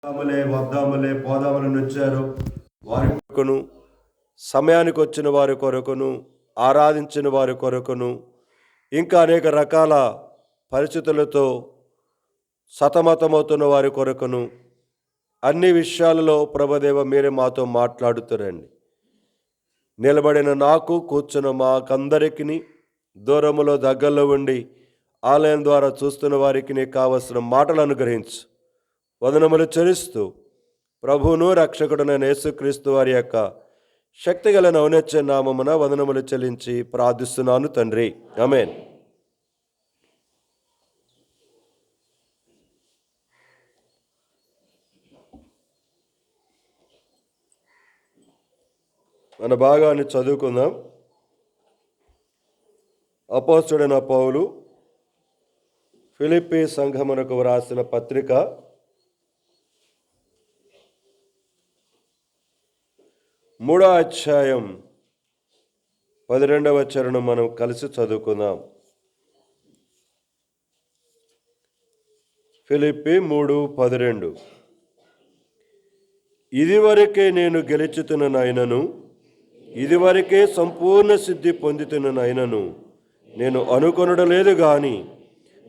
వద్దాములే పోదాములని వచ్చారు. వారి కొరకును, సమయానికి వచ్చిన వారి కొరకును, ఆరాధించిన వారి కొరకును, ఇంకా అనేక రకాల పరిస్థితులతో సతమతమవుతున్న వారి కొరకును, అన్ని విషయాలలో ప్రభుదేవ మీరే మాతో మాట్లాడుతారండి. నిలబడిన నాకు, కూర్చున్న మాకందరికీ, దూరములో దగ్గరలో ఉండి ఆలయం ద్వారా చూస్తున్న వారికి కావలసిన మాటలు అనుగ్రహించు. వందనములు చెల్లిస్తూ ప్రభువును రక్షకుడైన యేసుక్రీస్తు వారి యొక్క శక్తిగల ఔన్నత్య నామమున వందనములు చెల్లించి ప్రార్థిస్తున్నాను తండ్రి, ఆమేన్. మన భాగాన్ని చదువుకుందాం. అపోస్తలుడైన పౌలు ఫిలిప్పీ సంఘమునకు వ్రాసిన పత్రిక 3వ అధ్యాయం 12వ వచనం మనం కలిసి చదువుకుందాం. ఫిలిప్పీ 3:12. ఇదివరకే నేను గెలుచుతున్ననైనను, ఇదివరకే సంపూర్ణ సిద్ధి పొందుతున్ననైనను నేను అనుకొనడలేదు గాని,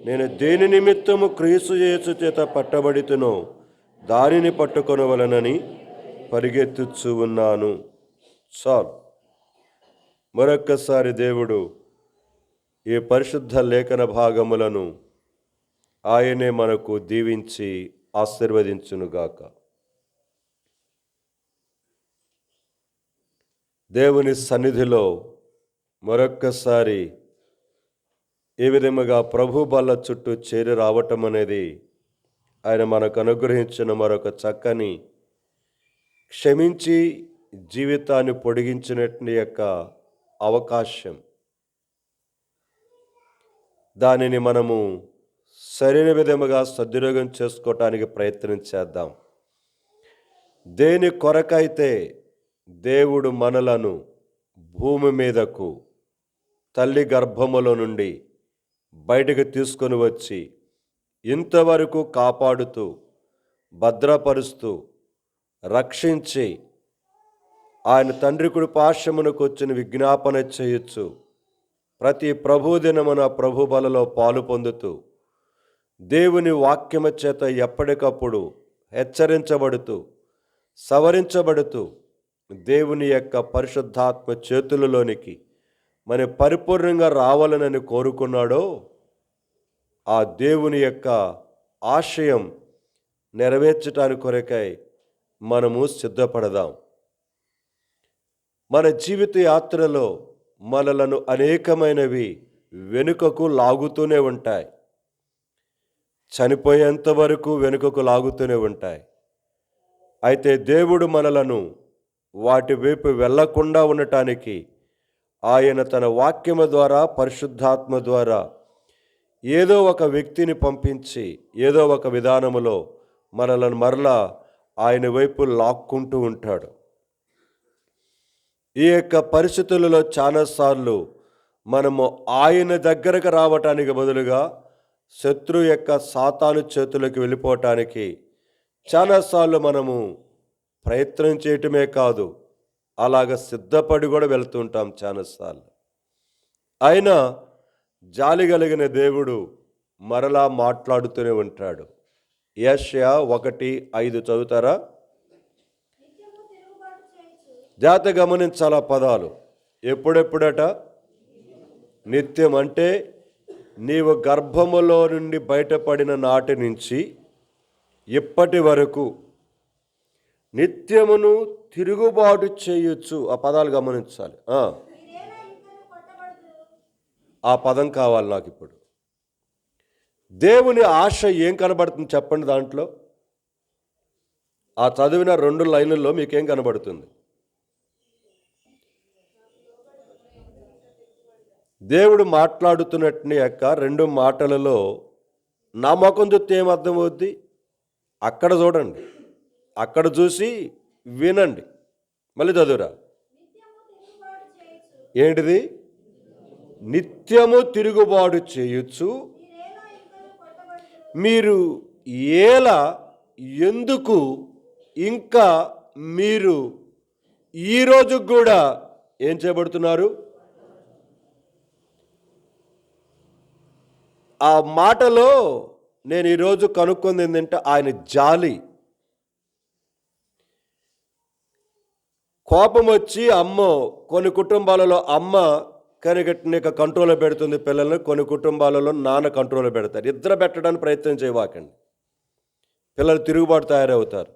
నేను దేని నిమిత్తము క్రీస్తు యేసు చేత పట్టబడితునో దానిని పట్టుకొనవలనని పరిగెత్తుచు ఉన్నాను. చాలు. మరొక్కసారి దేవుడు ఈ పరిశుద్ధ లేఖన భాగములను ఆయనే మనకు దీవించి ఆశీర్వదించునుగాక. దేవుని సన్నిధిలో మరొక్కసారి ఏ విధముగా ప్రభు బల్ల చుట్టూ చేరి రావటం అనేది ఆయన మనకు అనుగ్రహించిన మరొక చక్కని, క్షమించి జీవితాన్ని పొడిగించినట్టు యొక్క అవకాశం. దానిని మనము సరైన విధముగా సద్వినియోగం చేసుకోవటానికి ప్రయత్నం చేద్దాం. దేని కొరకైతే దేవుడు మనలను భూమి మీదకు తల్లి గర్భములో నుండి బయటకు తీసుకొని వచ్చి ఇంతవరకు కాపాడుతూ, భద్రపరుస్తూ, రక్షించి ఆయన తండ్రి కుడి పార్శ్వమునకు వచ్చిన విజ్ఞాపన చేయొచ్చు. ప్రతి ప్రభుదినమున ప్రభు బలలో పాలు పొందుతూ, దేవుని వాక్యము చేత ఎప్పటికప్పుడు హెచ్చరించబడుతూ, సవరించబడుతూ, దేవుని యొక్క పరిశుద్ధాత్మ చేతులలోనికి మన పరిపూర్ణంగా రావాలనని కోరుకున్నాడో ఆ దేవుని యొక్క ఆశయం నెరవేర్చడానికి కొరకై మనము సిద్ధపడదాం. మన జీవిత యాత్రలో మనలను అనేకమైనవి వెనుకకు లాగుతూనే ఉంటాయి. చనిపోయేంత వరకు వెనుకకు లాగుతూనే ఉంటాయి. అయితే దేవుడు మనలను వాటి వైపు వెళ్లకుండా ఉండటానికి ఆయన తన వాక్యము ద్వారా, పరిశుద్ధాత్మ ద్వారా ఏదో ఒక వ్యక్తిని పంపించి ఏదో ఒక విధానములో మనలను మరలా ఆయన వైపు లాక్కుంటూ ఉంటాడు. ఈ యొక్క పరిస్థితులలో చాలాసార్లు మనము ఆయన దగ్గరకు రావటానికి బదులుగా శత్రు యొక్క సాతాను చేతులకు వెళ్ళిపోవటానికి చాలాసార్లు మనము ప్రయత్నం చేయటమే కాదు, అలాగ సిద్ధపడి కూడా వెళ్తుంటాం చాలాసార్లు. అయినా జాలి కలిగిన దేవుడు మరలా మాట్లాడుతూనే ఉంటాడు. యెషయా 1:5 చదువుతారా? జాత గమనించాల పదాలు. ఎప్పుడెప్పుడట? నిత్యం. అంటే నీవు గర్భములో నుండి బయటపడిన నాటి నుంచి ఇప్పటి వరకు నిత్యమును తిరుగుబాటు చేయొచ్చు. ఆ పదాలు గమనించాలి. ఆ పదం కావాలి నాకు ఇప్పుడు. దేవుని ఆశ ఏం కనబడుతుంది చెప్పండి. దాంట్లో ఆ చదివిన 2 లైన్లలో మీకేం కనబడుతుంది? దేవుడు మాట్లాడుతున్నట్టు యొక్క 2 మాటలలో నా ముఖం చూస్తే ఏం అర్థమవుద్ది? అక్కడ చూడండి, అక్కడ చూసి వినండి. మళ్ళీ చదువురా. ఏంటిది? నిత్యము తిరుగుబాటు చేయొచ్చు, మీరు ఎలా ఎందుకు ఇంకా మీరు ఈరోజు కూడా ఏం చేయబడుతున్నారు? ఆ మాటలో నేను ఈరోజు కనుక్కుంది ఏంటంటే ఆయన జాలి. కోపం వచ్చి కొన్ని కుటుంబాలలో అమ్మ కనిగట్టిన కంట్రోల్లో పెడుతుంది పిల్లల్ని, కొన్ని కుటుంబాలలో నాన్న కంట్రోల్లో పెడతారు. ఇద్దరు పెట్టడానికి ప్రయత్నం చేయవాకండి, పిల్లలు తిరుగుబాటు తయారవుతారు.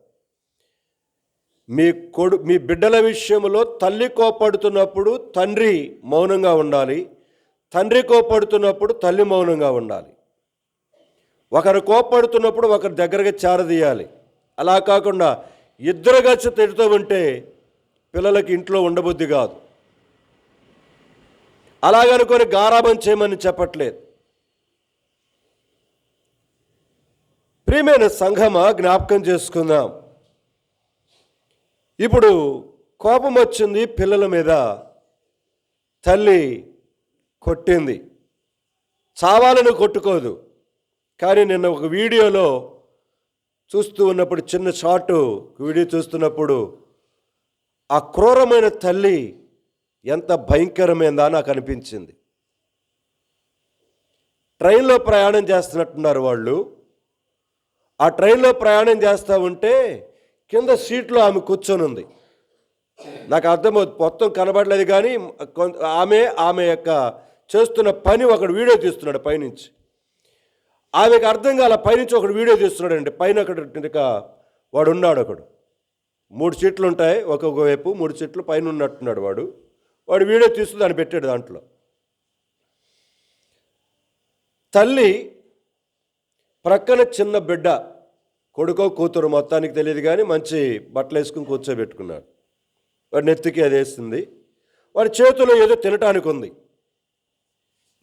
మీ బిడ్డల విషయంలో తల్లి కోపడుతున్నప్పుడు తండ్రి మౌనంగా ఉండాలి, తండ్రి కోపడుతున్నప్పుడు తల్లి మౌనంగా ఉండాలి. ఒకరు కోపడుతున్నప్పుడు ఒకరి దగ్గరగా చేరదీయాలి. అలా కాకుండా ఇద్దరు కలిసి తిడుతూ ఉంటే పిల్లలకి ఇంట్లో ఉండబుద్ధి కాదు. అలాగనుకొని గారాబం చేయమని చెప్పట్లేదు. ప్రియమైన సంఘమా, జ్ఞాపకం చేసుకుందాం. ఇప్పుడు కోపం వచ్చింది పిల్లల మీద, తల్లి కొట్టింది. చావాలని కొట్టుకోదు, కానీ నిన్న ఒక వీడియోలో చూస్తూ ఉన్నప్పుడు, చిన్న షార్ట్ వీడియో చూస్తున్నప్పుడు, ఆ క్రూరమైన తల్లి ఎంత భయంకరమైందా నాకు అనిపించింది. ట్రైన్లో ప్రయాణం చేస్తున్నట్టున్నారు వాళ్ళు. ఆ ట్రైన్లో ప్రయాణం చేస్తూ ఉంటే కింద సీట్లో ఆమె కూర్చొని ఉంది. నాకు అర్థమవుతుంది, మొత్తం కనబడలేదు, కానీ ఆమె యొక్క చేస్తున్న పని ఒకడు వీడియో తీస్తున్నాడు పైనుంచి. ఆమెకు అర్థం కాల, పైనుంచి ఒకడు వీడియో తీస్తున్నాడు అండి. పైన వాడు ఉన్నాడు, ఒకడు 3 సీట్లు ఉంటాయి, ఒక్కొక్క వైపు 3 సీట్లు పైన ఉన్నట్టున్నాడు వాడు వీడియో తీస్తూ దాన్ని పెట్టాడు. దాంట్లో తల్లి ప్రక్కన చిన్న బిడ్డ, కొడుకో కూతురు మొత్తానికి తెలియదు, కానీ మంచి బట్టలు వేసుకుని కూర్చోబెట్టుకున్నాడు. వాడి నెత్తికి అది వేస్తుంది, వాడి చేతిలో ఏదో తినటానికి ఉంది.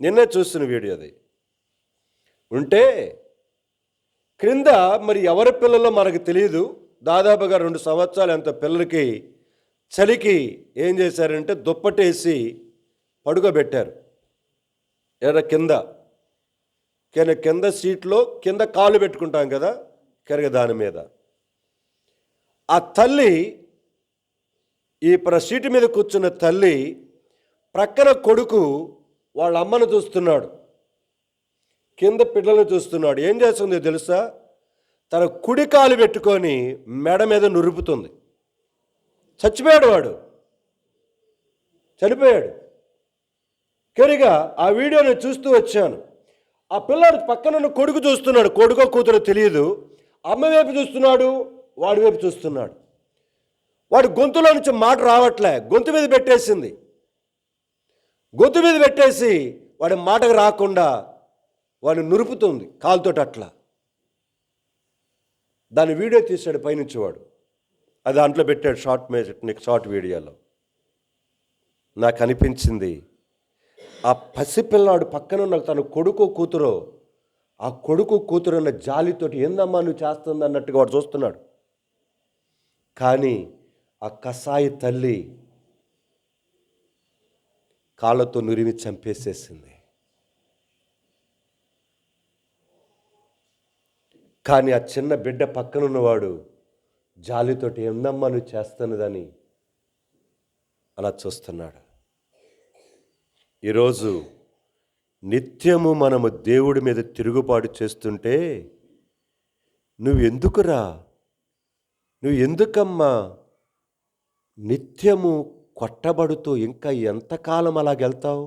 నిన్నే చూస్తున్న వీడియో అది ఉంటే, క్రింద మరి ఎవరి పిల్లల్లో మనకు తెలియదు, దాదాపుగా 2 సంవత్సరాలు ఎంత పిల్లలకి చలికి ఏం చేశారంటే దుప్పటేసి పడుకోబెట్టారు. కింద సీట్లో కింద కాళ్ళు పెట్టుకుంటాం కదా, దాని మీద. ఆ తల్లి, ఈ సీటు మీద కూర్చున్న తల్లి ప్రక్కన కొడుకు వాళ్ళ అమ్మను చూస్తున్నాడు, కింద పిల్లలను చూస్తున్నాడు. ఏం చేస్తుందో తెలుసా? తన కుడి కాలు పెట్టుకొని మెడ మీద నురుపుతుంది. చచ్చిపోయాడు వాడు, చనిపోయాడు. కరిగా ఆ వీడియోని చూస్తూ వచ్చాను. ఆ పిల్లాడు పక్కన కొడుకు చూస్తున్నాడు, కొడుకో కూతురో తెలియదు. అమ్మ వైపు చూస్తున్నాడు, వాడి వైపు చూస్తున్నాడు. వాడు గొంతులో నుంచి మాట రావట్లే, గొంతు మీద పెట్టేసింది. గొంతు మీద పెట్టేసి వాడి మాటకు రాకుండా వాడిని నురుపుతుంది కాలుతోటి. అట్లా దాని వీడియో తీశాడు పైనుంచి వాడు, అది దాంట్లో పెట్టాడు షార్ట్ వీడియోలో. నాకు అనిపించింది, ఆ పసిపిల్లాడు పక్కన ఉన్న తన కొడుకు కూతురో, ఆ కొడుకు కూతురు అన్న జాలితోటి ఏందమ్మా నువ్వు చేస్తుంది అన్నట్టుగా వాడు చూస్తున్నాడు. కానీ ఆ కసాయి తల్లి కాళ్ళతో నురిమి చంపేసేసింది. కానీ ఆ చిన్న బిడ్డ పక్కనున్నవాడు జాలితోటి ఏందమ్మా నువ్వు చేస్తున్నదని అలా చూస్తున్నాడు. ఈరోజు నిత్యము మనము దేవుడి మీద తిరుగుబాటు చేస్తుంటే, నువ్వు ఎందుకమ్మా నిత్యము కొట్టబడుతూ ఇంకా ఎంతకాలం అలాగెళ్తావు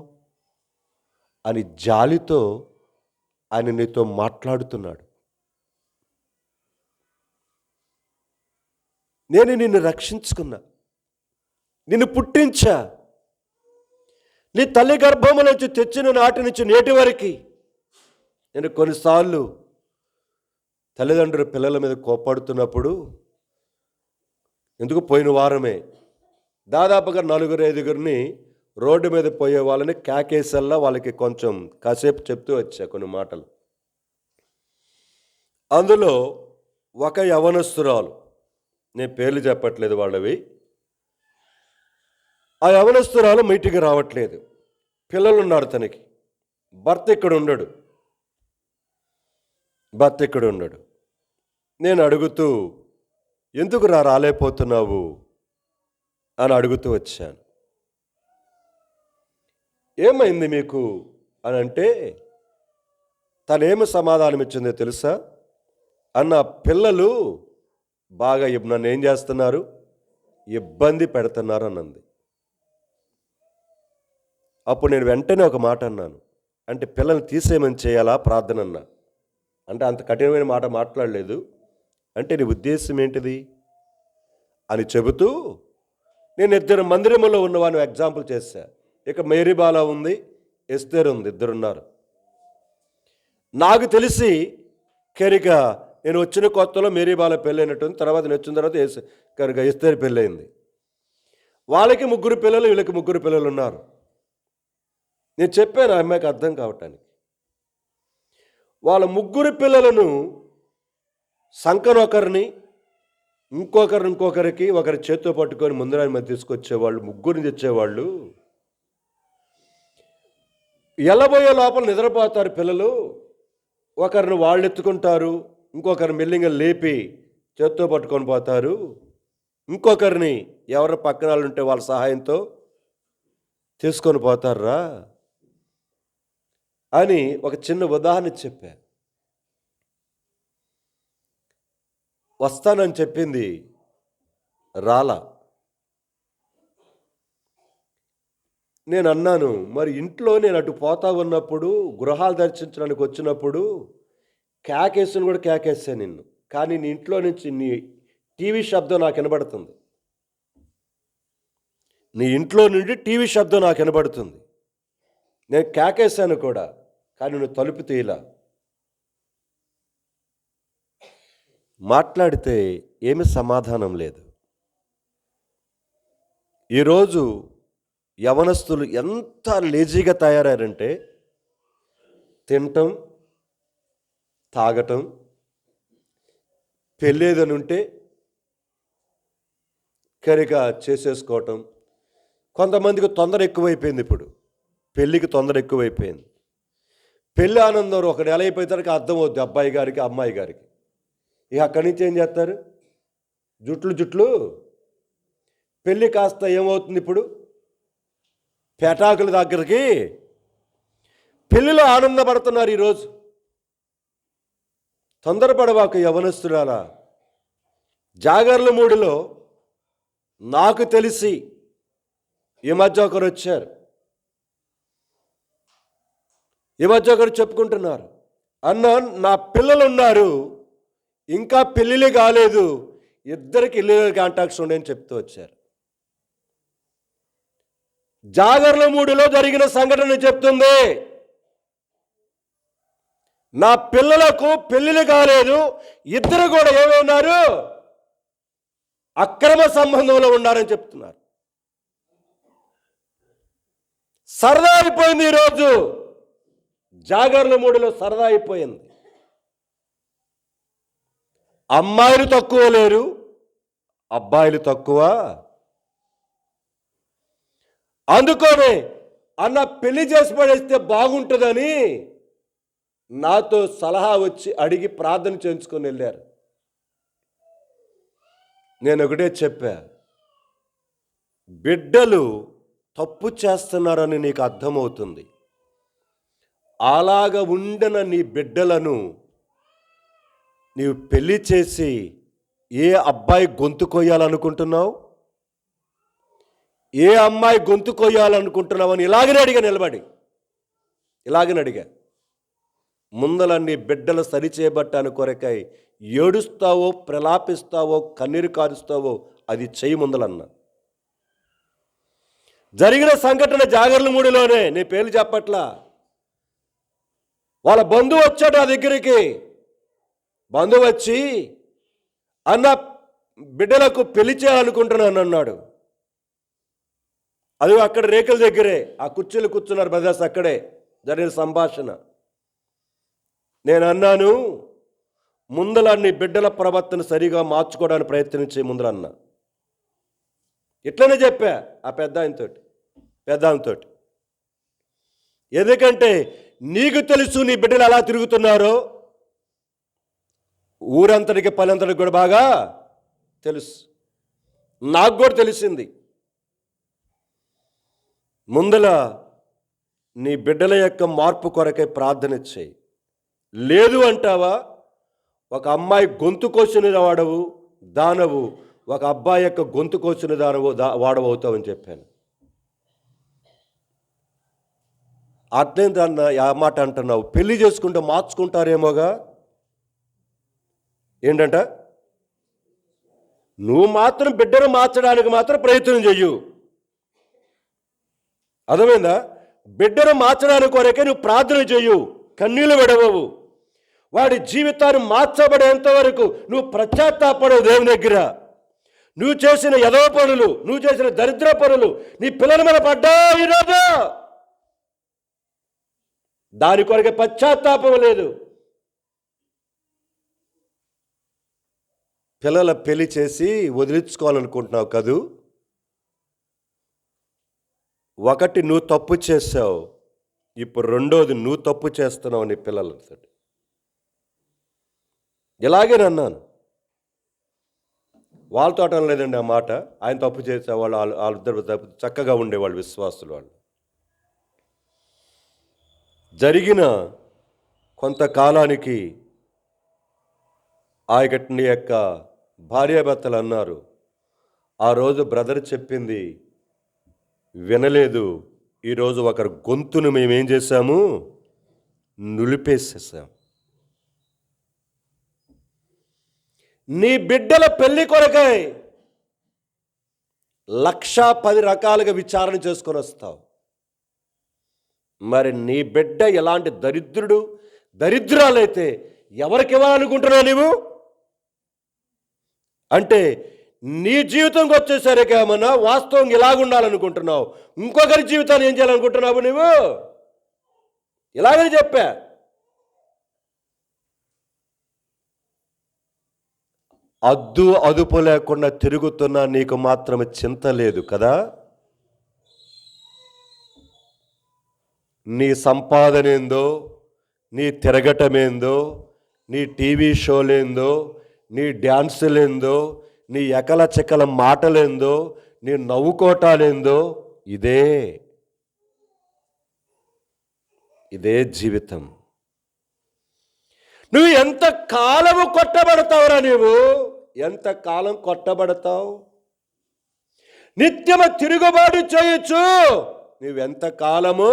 అని జాలితో ఆయన నీతో మాట్లాడుతున్నాడు. నేను నిన్ను రక్షించుకున్నా, నిన్ను పుట్టించా, నీ తల్లి గర్భము నుంచి తెచ్చిన నాటి నుంచి నేటి వరకు. నేను కొన్నిసార్లు తల్లిదండ్రులు పిల్లల మీద కోపడుతున్నప్పుడు, ఎందుకు పోయిన వారమే దాదాపుగా 4-5 రోడ్డు మీద పోయే వాళ్ళని కేకేసల్లా వాళ్ళకి కొంచెం కాసేపు చెప్తూ వచ్చా కొన్ని మాటలు. అందులో ఒక యవనస్తురాలు, నేను పేర్లు చెప్పట్లేదు వాళ్ళవి, ఆ యవనస్తురాలు మీటింగ్ రావట్లేదు. పిల్లలు ఉన్నారు తనకి, భర్త ఇక్కడ ఉండడు. నేను అడుగుతూ, ఎందుకు రాలేకపోతున్నావు అని అడుగుతూ వచ్చాను. ఏమైంది మీకు అని అంటే, తనేమి సమాధానం ఇచ్చిందో తెలుసా? అన్న పిల్లలు బాగా నన్ను ఏం చేస్తున్నారు, ఇబ్బంది పెడుతున్నారు అన్నది. అప్పుడు నేను వెంటనే ఒక మాట అన్నాను. అంటే పిల్లల్ని తీసేయమని చేయాలా ప్రార్థన అన్నా. అంటే అంత కఠినమైన మాట మాట్లాడలేదు. అంటే నీ ఉద్దేశం ఏంటిది అని చెబుతూ, నేను ఇద్దరు మందిరంలో ఉన్నవాడిని ఎగ్జాంపుల్ చేశా. ఇక మేరీ బాల ఉంది, ఎస్తేర్ ఉంది, ఇద్దరున్నారు. నాకు తెలిసి కెరిగా నేను వచ్చిన కొత్తలో మేరీ బాల పెళ్ళైనట్టుంది. తర్వాత నేను వచ్చిన తర్వాత ఎస్తేర్ పెళ్ళయింది. వాళ్ళకి 3 పిల్లలు, వీళ్ళకి 3 పిల్లలు ఉన్నారు. నేను చెప్పాను ఆ అమ్మాయికి అర్థం కావటానికి. వాళ్ళ 3 పిల్లలను సంకనొకరిని, ఇంకొకరికి ఒకరి చేత్తో పట్టుకొని ముందరాని మధ్య తీసుకొచ్చేవాళ్ళు, 3 తెచ్చేవాళ్ళు. ఎల్లబోయే లోపల నిద్రపోతారు పిల్లలు. ఒకరిని వాళ్ళు ఎత్తుకుంటారు, ఇంకొకరిని మెల్లిగా లేపి చేత్తో పట్టుకొని పోతారు, ఇంకొకరిని ఎవరి పక్కన వాళ్ళు ఉంటే వాళ్ళ సహాయంతో తీసుకొని పోతారా అని ఒక చిన్న ఉదాహరణ చెప్పా. వస్తానని చెప్పింది, రాలా. నేను అన్నాను, మరి ఇంట్లో నేను అటు పోతా ఉన్నప్పుడు, గృహాలు దర్శించడానికి వచ్చినప్పుడు కేకేసును కూడా కేకేసాను నిన్ను, కానీ నీ ఇంట్లో నుంచి నీ టీవీ శబ్దం నాకు వినబడుతుంది. నీ ఇంట్లో నుండి టీవీ శబ్దం నాకు వినబడుతుంది. నేను కేకేశాను కూడా, కానీ నువ్వు తలుపు తీయలా. మాట్లాడితే ఏమి సమాధానం లేదు. ఈరోజు యవనస్తులు ఎంత లేజీగా తయారయ్యారంటే, తినటం, తాగటం, పెళ్ళేదని ఉంటే కరిగా చేసేసుకోవటం. కొంతమందికి తొందర ఎక్కువైపోయింది. ఇప్పుడు పెళ్ళికి తొందర ఎక్కువైపోయింది. పెళ్ళి ఆనందం ఒక నెల అయిపోయేసరికి అర్థమవుద్ది అబ్బాయి గారికి, అమ్మాయి గారికి. ఇక అక్కడి నుంచి ఏం చేస్తారు, జుట్లు పెళ్ళి కాస్త ఏమవుతుంది, ఇప్పుడు పెటాకుల దగ్గరికి పెళ్ళిలో ఆనందపడుతున్నారు. ఈరోజు తొందరపడవాకు యవనస్తురాలా. జాగర్ల మూడిలో నాకు తెలిసి ఈ మధ్య ఒకరు వచ్చారు. ఈ మధ్య ఒకరు చెప్పుకుంటున్నారు, అన్న నా పిల్లలు ఉన్నారు, ఇంకా పెళ్ళిళ్ళు కాలేదు, ఇద్దరికి ఇల్లీగల్ కాంటాక్ట్స్ ఉండని చెప్తూ వచ్చారు. జాగర్ల మూడిలో జరిగిన సంఘటన చెప్తుంది, నా పిల్లలకు పెళ్ళిళ్ళు కాలేదు, ఇద్దరు కూడా ఏమన్నారు, అక్రమ సంబంధంలో ఉన్నారని చెప్తున్నారు. సరదా అయిపోయింది. ఈరోజు జాగర్ల మూడిలో సరదా అయిపోయింది. అమ్మాయిలు తక్కువ లేరు, అబ్బాయిలు తక్కువ. అందుకనే అన్న పెళ్లి చేసి పడేస్తే బాగుంటుందని నాతో సలహా వచ్చి అడిగి ప్రార్థన చేయించుకొని వెళ్ళారు. నేను ఒకటే చెప్పా, బిడ్డలు తప్పు చేస్తున్నారని నీకు అర్థమవుతుంది. అలాగ ఉండిన నీ బిడ్డలను నీవు పెళ్లి చేసి ఏ అబ్బాయి గొంతు కొయ్యాలనుకుంటున్నావు, ఏ అమ్మాయి గొంతు కొయ్యాలనుకుంటున్నావు అని ఇలాగనే అడిగా, నిలబడి ఇలాగనే అడిగా. ముందల నీ బిడ్డలు సరిచేయబట్టాను కొరకై ఏడుస్తావో, ప్రలాపిస్తావో, కన్నీరు కారుస్తావో అది చెయ్యి ముందలన్నా. జరిగిన సంఘటన జాగర్ల మూడిలోనే, నీ పేర్లు చెప్పట్లా. వాళ్ళ బంధువు వచ్చాడు ఆ దగ్గరికి. బంధువు వచ్చి, అన్న బిడ్డలకు పెళ్లి చేయాలనుకుంటున్నాను అన్నాడు. అది అక్కడ రేకుల దగ్గరే, ఆ కుర్చీలు కూర్చున్నారు బ్రదర్స్, అక్కడే జరిగిన సంభాషణ. నేను అన్నాను, ముందల నీ బిడ్డల ప్రవర్తన సరిగా మార్చుకోవడానికి ప్రయత్నించే ముందర అన్నా. ఇట్లనే చెప్పా ఆ పెద్ద ఆమెతోటి. ఎందుకంటే నీకు తెలుసు నీ బిడ్డలు ఎలా తిరుగుతున్నారో, ఊరంతటికి పనంతటికి కూడా బాగా తెలుసు. నాకు కూడా తెలిసింది. ముందల నీ బిడ్డల యొక్క మార్పు కొరకై ప్రార్థన చేయి. లేదు అంటావా, ఒక అమ్మాయి గొంతు కోసిన వాడవు దానవు, ఒక అబ్బాయి యొక్క గొంతు కోసిన వాడవవుతావని చెప్పాను. అట్లే దాన్ని ఆ మాట అంటున్నావు. పెళ్లి చేసుకుంటే మార్చుకుంటారేమోగా. ఏంటంట, నువ్వు మాత్రం బిడ్డను మార్చడానికి మాత్రం ప్రయత్నం చెయ్యు. అర్థమైందా? బిడ్డను మార్చడానికి కొరకే నువ్వు ప్రార్థన చెయ్యు, కన్నీళ్లు విడవవు. వాడి జీవితాన్ని మార్చబడేంత వరకు నువ్వు పశ్చాత్తాపడవు దేవుని దగ్గర. నువ్వు చేసిన యదవ పనులు, నువ్వు చేసిన దరిద్ర పనులు నీ పిల్లల మీద పడ్డా ఈరోజు దాని కొరకే పశ్చాత్తాపం లేదు. పిల్లల పెళ్లి చేసి వదిలించుకోవాలనుకుంటున్నావు కదూ. ఒకటి, నువ్వు తప్పు చేసావు. ఇప్పుడు రెండోది, నువ్వు తప్పు చేస్తున్నావు నీ పిల్లలతో. ఇలాగే అన్నాను. వాళ్ళతో అనడం లేదండి ఆ మాట. ఆయన తప్పు చేసేవాళ్ళు, వాళ్ళిద్దరు చక్కగా ఉండేవాళ్ళు, విశ్వాసులు వాళ్ళు. జరిగిన కొంతకాలానికి ఆయన యొక్క భార్యాభర్తలు అన్నారు, ఆ రోజు బ్రదర్ చెప్పింది వినలేదు, ఈరోజు ఒకరి గొంతును మేమేం చేశాము, నులిపేసేసాం. నీ బిడ్డల పెళ్లి కొరకై 1,10 రకాలుగా విచారణ చేసుకొని వస్తావు. మరి నీ బిడ్డ ఎలాంటి దరిద్రాలైతే ఎవరికి ఇవ్వాలనుకుంటున్నావు నీవు? అంటే నీ జీవితంకి వచ్చేసరికి ఏమన్నా వాస్తవం ఇలాగుండాలనుకుంటున్నావు, ఇంకొకరి జీవితాన్ని ఏం చేయాలనుకుంటున్నావు నువ్వు? ఇలాగని చెప్పా. అదుపు లేకుండా తిరుగుతున్నా నీకు మాత్రం చింత లేదు కదా. నీ సంపాదన ఏందో, నీ తిరగటమేందో, నీ టీవీ షోలేందో, నీ డ్యాన్సులేందో, నీ ఎకల చెక్కల మాటలేందో, నీ నవ్వుకోటాలేందో, ఇదే జీవితం. నువ్వు ఎంత కాలము కొట్టబడతావురా? నీవు ఎంతకాలం కొట్టబడతావు? నిత్యము తిరుగుబాటు చేయొచ్చు. నువ్వెంతకాలము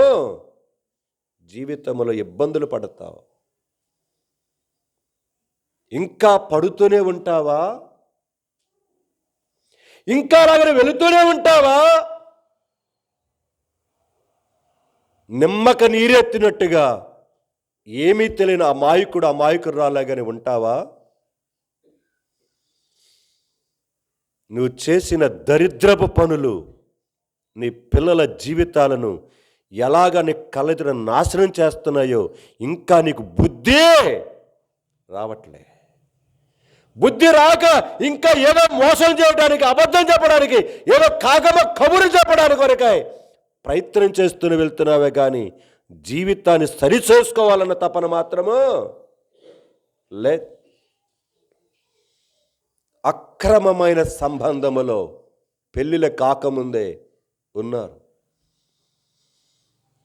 జీవితంలో ఇబ్బందులు పడతావు? ఇంకా పడుతూనే ఉంటావా? ఇంకా అలాగనే వెళుతూనే ఉంటావా? నిమ్మక నీరెత్తినట్టుగా ఏమీ తెలియని అమాయకురాలాగానే ఉంటావా? నువ్వు చేసిన దరిద్రపు పనులు నీ పిల్లల జీవితాలను ఎలాగ నీ కళ్ళెదుట నాశనం చేస్తున్నాయో ఇంకా నీకు బుద్ధి రావట్లే. బుద్ధి రాక ఇంకా ఏదో మోసం చేయడానికి, అబద్ధం చెప్పడానికి, ఏదో కాగమ కబురు చెప్పడానికి కొరకాయ ప్రయత్నం చేస్తూనే వెళ్తున్నావే కానీ జీవితాన్ని సరిచేసుకోవాలన్న తపన మాత్రము లేదు. అక్రమమైన సంబంధములో పెళ్ళిళ్ళ కాకముందే ఉన్నారు.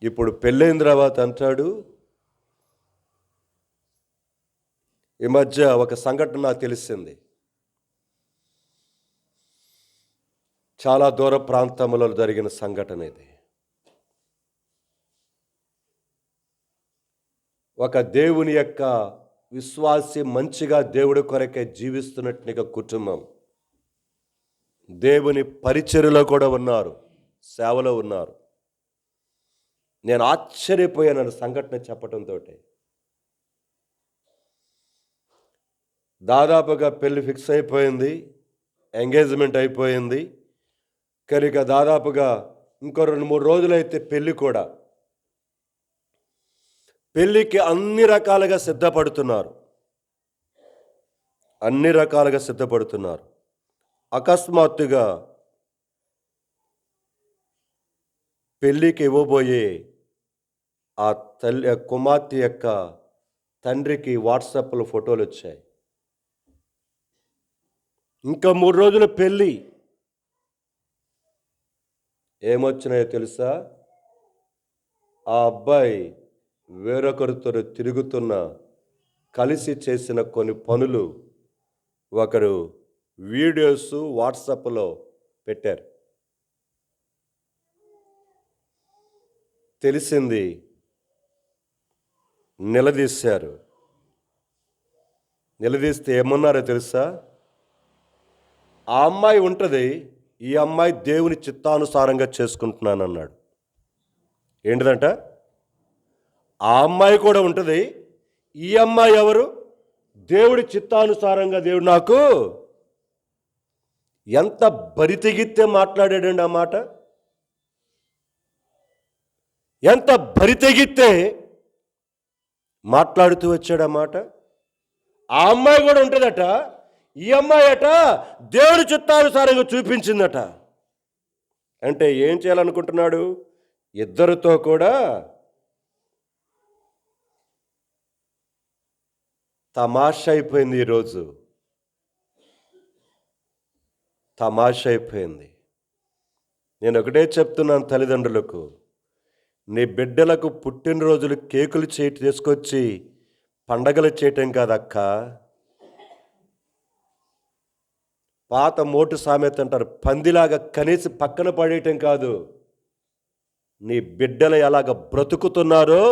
ఇప్పుడు పెళ్ళైన తర్వాత అంటాడు. ఈ మధ్య ఒక సంఘటన నాకు తెలిసింది. చాలా దూర ప్రాంతంలో జరిగిన సంఘటన ఇది. ఒక దేవుని యొక్క విశ్వాసి, మంచిగా దేవుడి కొరకే జీవిస్తున్నట్టుగా కుటుంబం, దేవుని పరిచర్యలో కూడా ఉన్నారు, సేవలో ఉన్నారు. నేను ఆశ్చర్యపోయాను సంఘటన చెప్పడంతో. దాదాపుగా పెళ్ళి ఫిక్స్ అయిపోయింది, ఎంగేజ్మెంట్ అయిపోయింది. కనుక దాదాపుగా ఇంకో 2-3 రోజులైతే పెళ్ళి కూడా. పెళ్ళికి అన్ని రకాలుగా సిద్ధపడుతున్నారు. అకస్మాత్తుగా పెళ్ళికి ఇవ్వబోయే ఆ కుమార్తె యొక్క తండ్రికి వాట్సాప్లో ఫోటోలు వచ్చాయి. ఇంకా 3 రోజుల పెళ్ళి. ఏమొచ్చినాయో తెలుసా? ఆ అబ్బాయి వేరొకరితో తిరుగుతున్న, కలిసి చేసిన కొన్ని పనులు ఒకరు వీడియోస్ వాట్సాప్లో పెట్టారు. తెలిసింది, నిలదీశారు. నిలదీస్తే ఏమన్నారో తెలుసా? ఆ అమ్మాయి ఉంటుంది, ఈ అమ్మాయి దేవుని చిత్తానుసారంగా చేసుకుంటున్నానన్నాడు. ఏంటిదంట? ఆ అమ్మాయి కూడా ఉంటుంది, ఈ అమ్మాయి ఎవరు? దేవుడి చిత్తానుసారంగా దేవుడు నాకు. ఎంత బరితెగిస్తే మాట్లాడాడండి ఆ మాట. ఎంత బరితెగిస్తే మాట్లాడుతూ వచ్చాడు ఆ మాట. ఆ అమ్మాయి కూడా ఉంటుందట, ఈ అమ్మాయి అట దేవుడి చిత్తానుసారంగా చూపించిందట. అంటే ఏం చేయాలనుకుంటున్నాడు? ఇద్దరితో కూడా తమాషా అయిపోయింది. ఈరోజు తమాషా అయిపోయింది. నేను ఒకటే చెప్తున్నాను తల్లిదండ్రులకు, నీ బిడ్డలకు పుట్టినరోజులు కేకులు తీసుకొచ్చి పండగలు చేయటం కాదక్క. పాత మోటు సామెత అంటారు, పందిలాగా కనీసి పక్కన పడేయటం కాదు. నీ బిడ్డలు ఎలాగ బ్రతుకుతున్నారో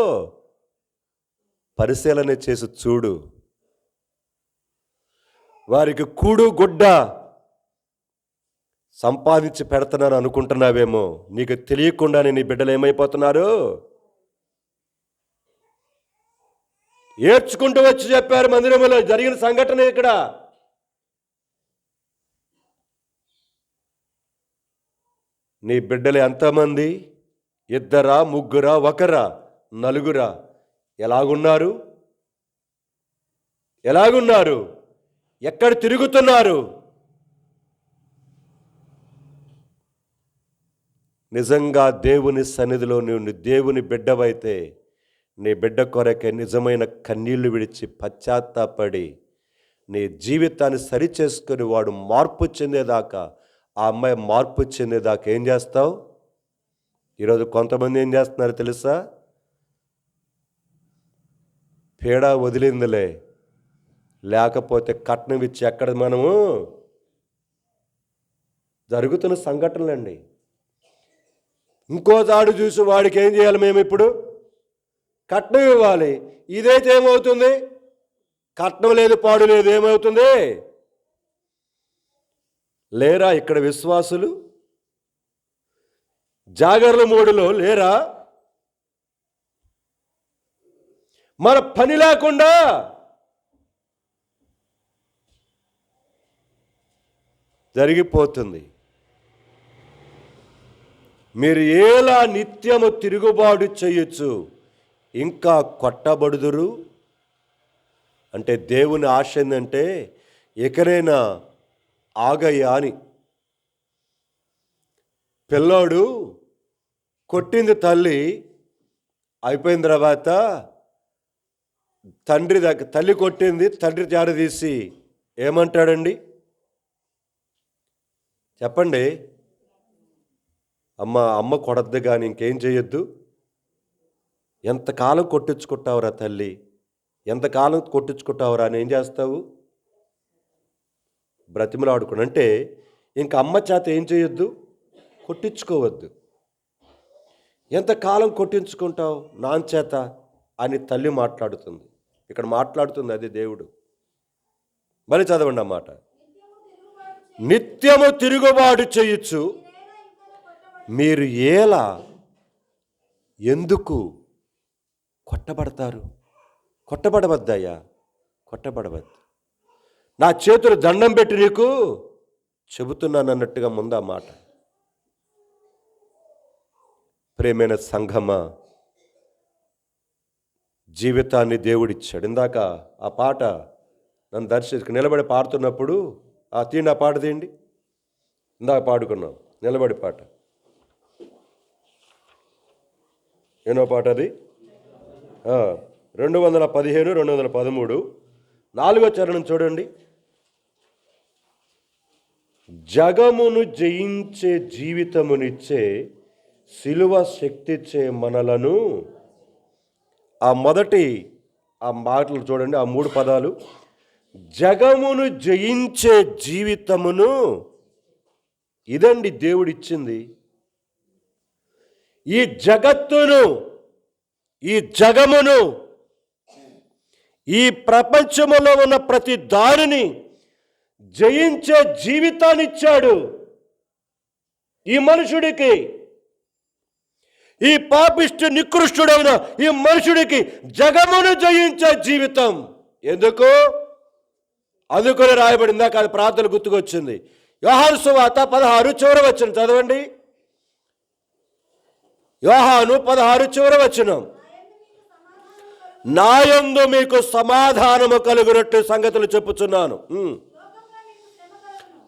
పరిశీలన చేసి చూడు. వారికి కూడు గుడ్డ సంపాదించి పెడుతున్నాను అనుకుంటున్నావేమో, నీకు తెలియకుండానే నీ బిడ్డలు ఏమైపోతున్నారు? ఏడ్చుకుంటూ వచ్చి చెప్పారు మందిరంలో జరిగిన సంఘటన. ఇక్కడ నీ బిడ్డలు ఎంతమంది? 2, 3, 1, 4? ఎలాగున్నారు? ఎలాగున్నారు? ఎక్కడ తిరుగుతున్నారు? నిజంగా దేవుని సన్నిధిలో నువ్వు దేవుని బిడ్డవైతే నీ బిడ్డ కొరకే నిజమైన కన్నీళ్లు విడిచి పశ్చాత్తాపడి నీ జీవితాన్ని సరిచేసుకొని వాడు మార్పు చెందేదాకా, ఆ అమ్మాయి మార్పు చెందేదాకా ఏం చేస్తావు? ఈరోజు కొంతమంది ఏం చేస్తున్నారు తెలుసా? పీడ వదిలిందిలే, లేకపోతే కట్నం ఇచ్చి ఎక్కడ మనము జరుగుతున్న సంఘటనలండి. ఇంకో దాడు చూసి వాడికి ఏం చేయాలి? మేము ఇప్పుడు కట్నం ఇవ్వాలి. ఇదైతే ఏమవుతుంది? కట్నం లేదు, పాడు లేదు, ఏమవుతుంది? లేరా ఇక్కడ విశ్వాసులు? జాగర్ల మూడులో లేరా? మన పని లేకుండా జరిగిపోతుంది. మీరు ఎలా నిత్యము తిరుగుబాటు చేయొచ్చు, ఇంకా కొట్టబడుదురు. అంటే దేవుని ఆశ ఏంటంటే ఎకరైనా ఆగయ్యా అని. పిల్లోడు కొట్టింది తల్లి, అయిపోయిన తర్వాత తల్లి కొట్టింది, తండ్రి జారదీసి ఏమంటాడండి? చెప్పండి. అమ్మ కొడద్దు కానీ ఇంకేం చేయొద్దు. ఎంతకాలం కొట్టించుకుంటావురా తల్లి, ఎంతకాలం కొట్టించుకుంటావురా అని ఏం చేస్తావు? బ్రతిమలాడుకుని. అంటే ఇంక అమ్మ చేత ఏం చేయొద్దు? కొట్టించుకోవద్దు. ఎంతకాలం కొట్టించుకుంటావు నాన్న చేత అని తల్లి మాట్లాడుతుంది. ఇక్కడ మాట్లాడుతుంది అది దేవుడు. మరి చదవండి అన్నమాట. నిత్యము తిరుగుబాటు చేయొచ్చు, మీరు ఎలా ఎందుకు కొట్టబడతారు? కొట్టబడవద్దయ్యా, కొట్టబడవద్దు. నా చేతులు దండం పెట్టి నీకు చెబుతున్నాను అన్నట్టుగా ముందు ఆ మాట. ప్రేమైన సంఘమా, జీవితాన్ని దేవుడిచ్చాడు. ఆ పాట నన్ను నిలబడి పాడుతున్నప్పుడు తీండి, ఆ పాట తీయండి. ఇందాక పాడుకున్నాం నిలబడి పాట. ఏనో పాట అది? 215, 213, 4వ చరణం చూడండి. జగమును జయించే జీవితమునిచ్చే శిలువ శక్తిచ్చే మనలను, ఆ మాటలు చూడండి, ఆ 3 పదాలు, జగమును జయించే జీవితమును. ఇదండి దేవుడిచ్చింది. ఈ జగత్తును, ఈ జగమును, ఈ ప్రపంచములో ఉన్న ప్రతి దానిని జయించే జీవితాన్ని ఇచ్చాడు ఈ మనుషుడికి. ఈ పాపిష్టి నికృష్టుడైన ఈ మనుషుడికి జగమును జయించే జీవితం. ఎందుకు? అందుకని రాయబడింది. నాకు అది ప్రార్థన గుర్తుకొచ్చింది. యోహాను సువార్త 16 చివరి వచనం చదవండి. యోహాను 16 చివరి వచనం. నాయందు మీకు సమాధానము కలుగునట్టు సంగతులు చెప్పుచున్నాను.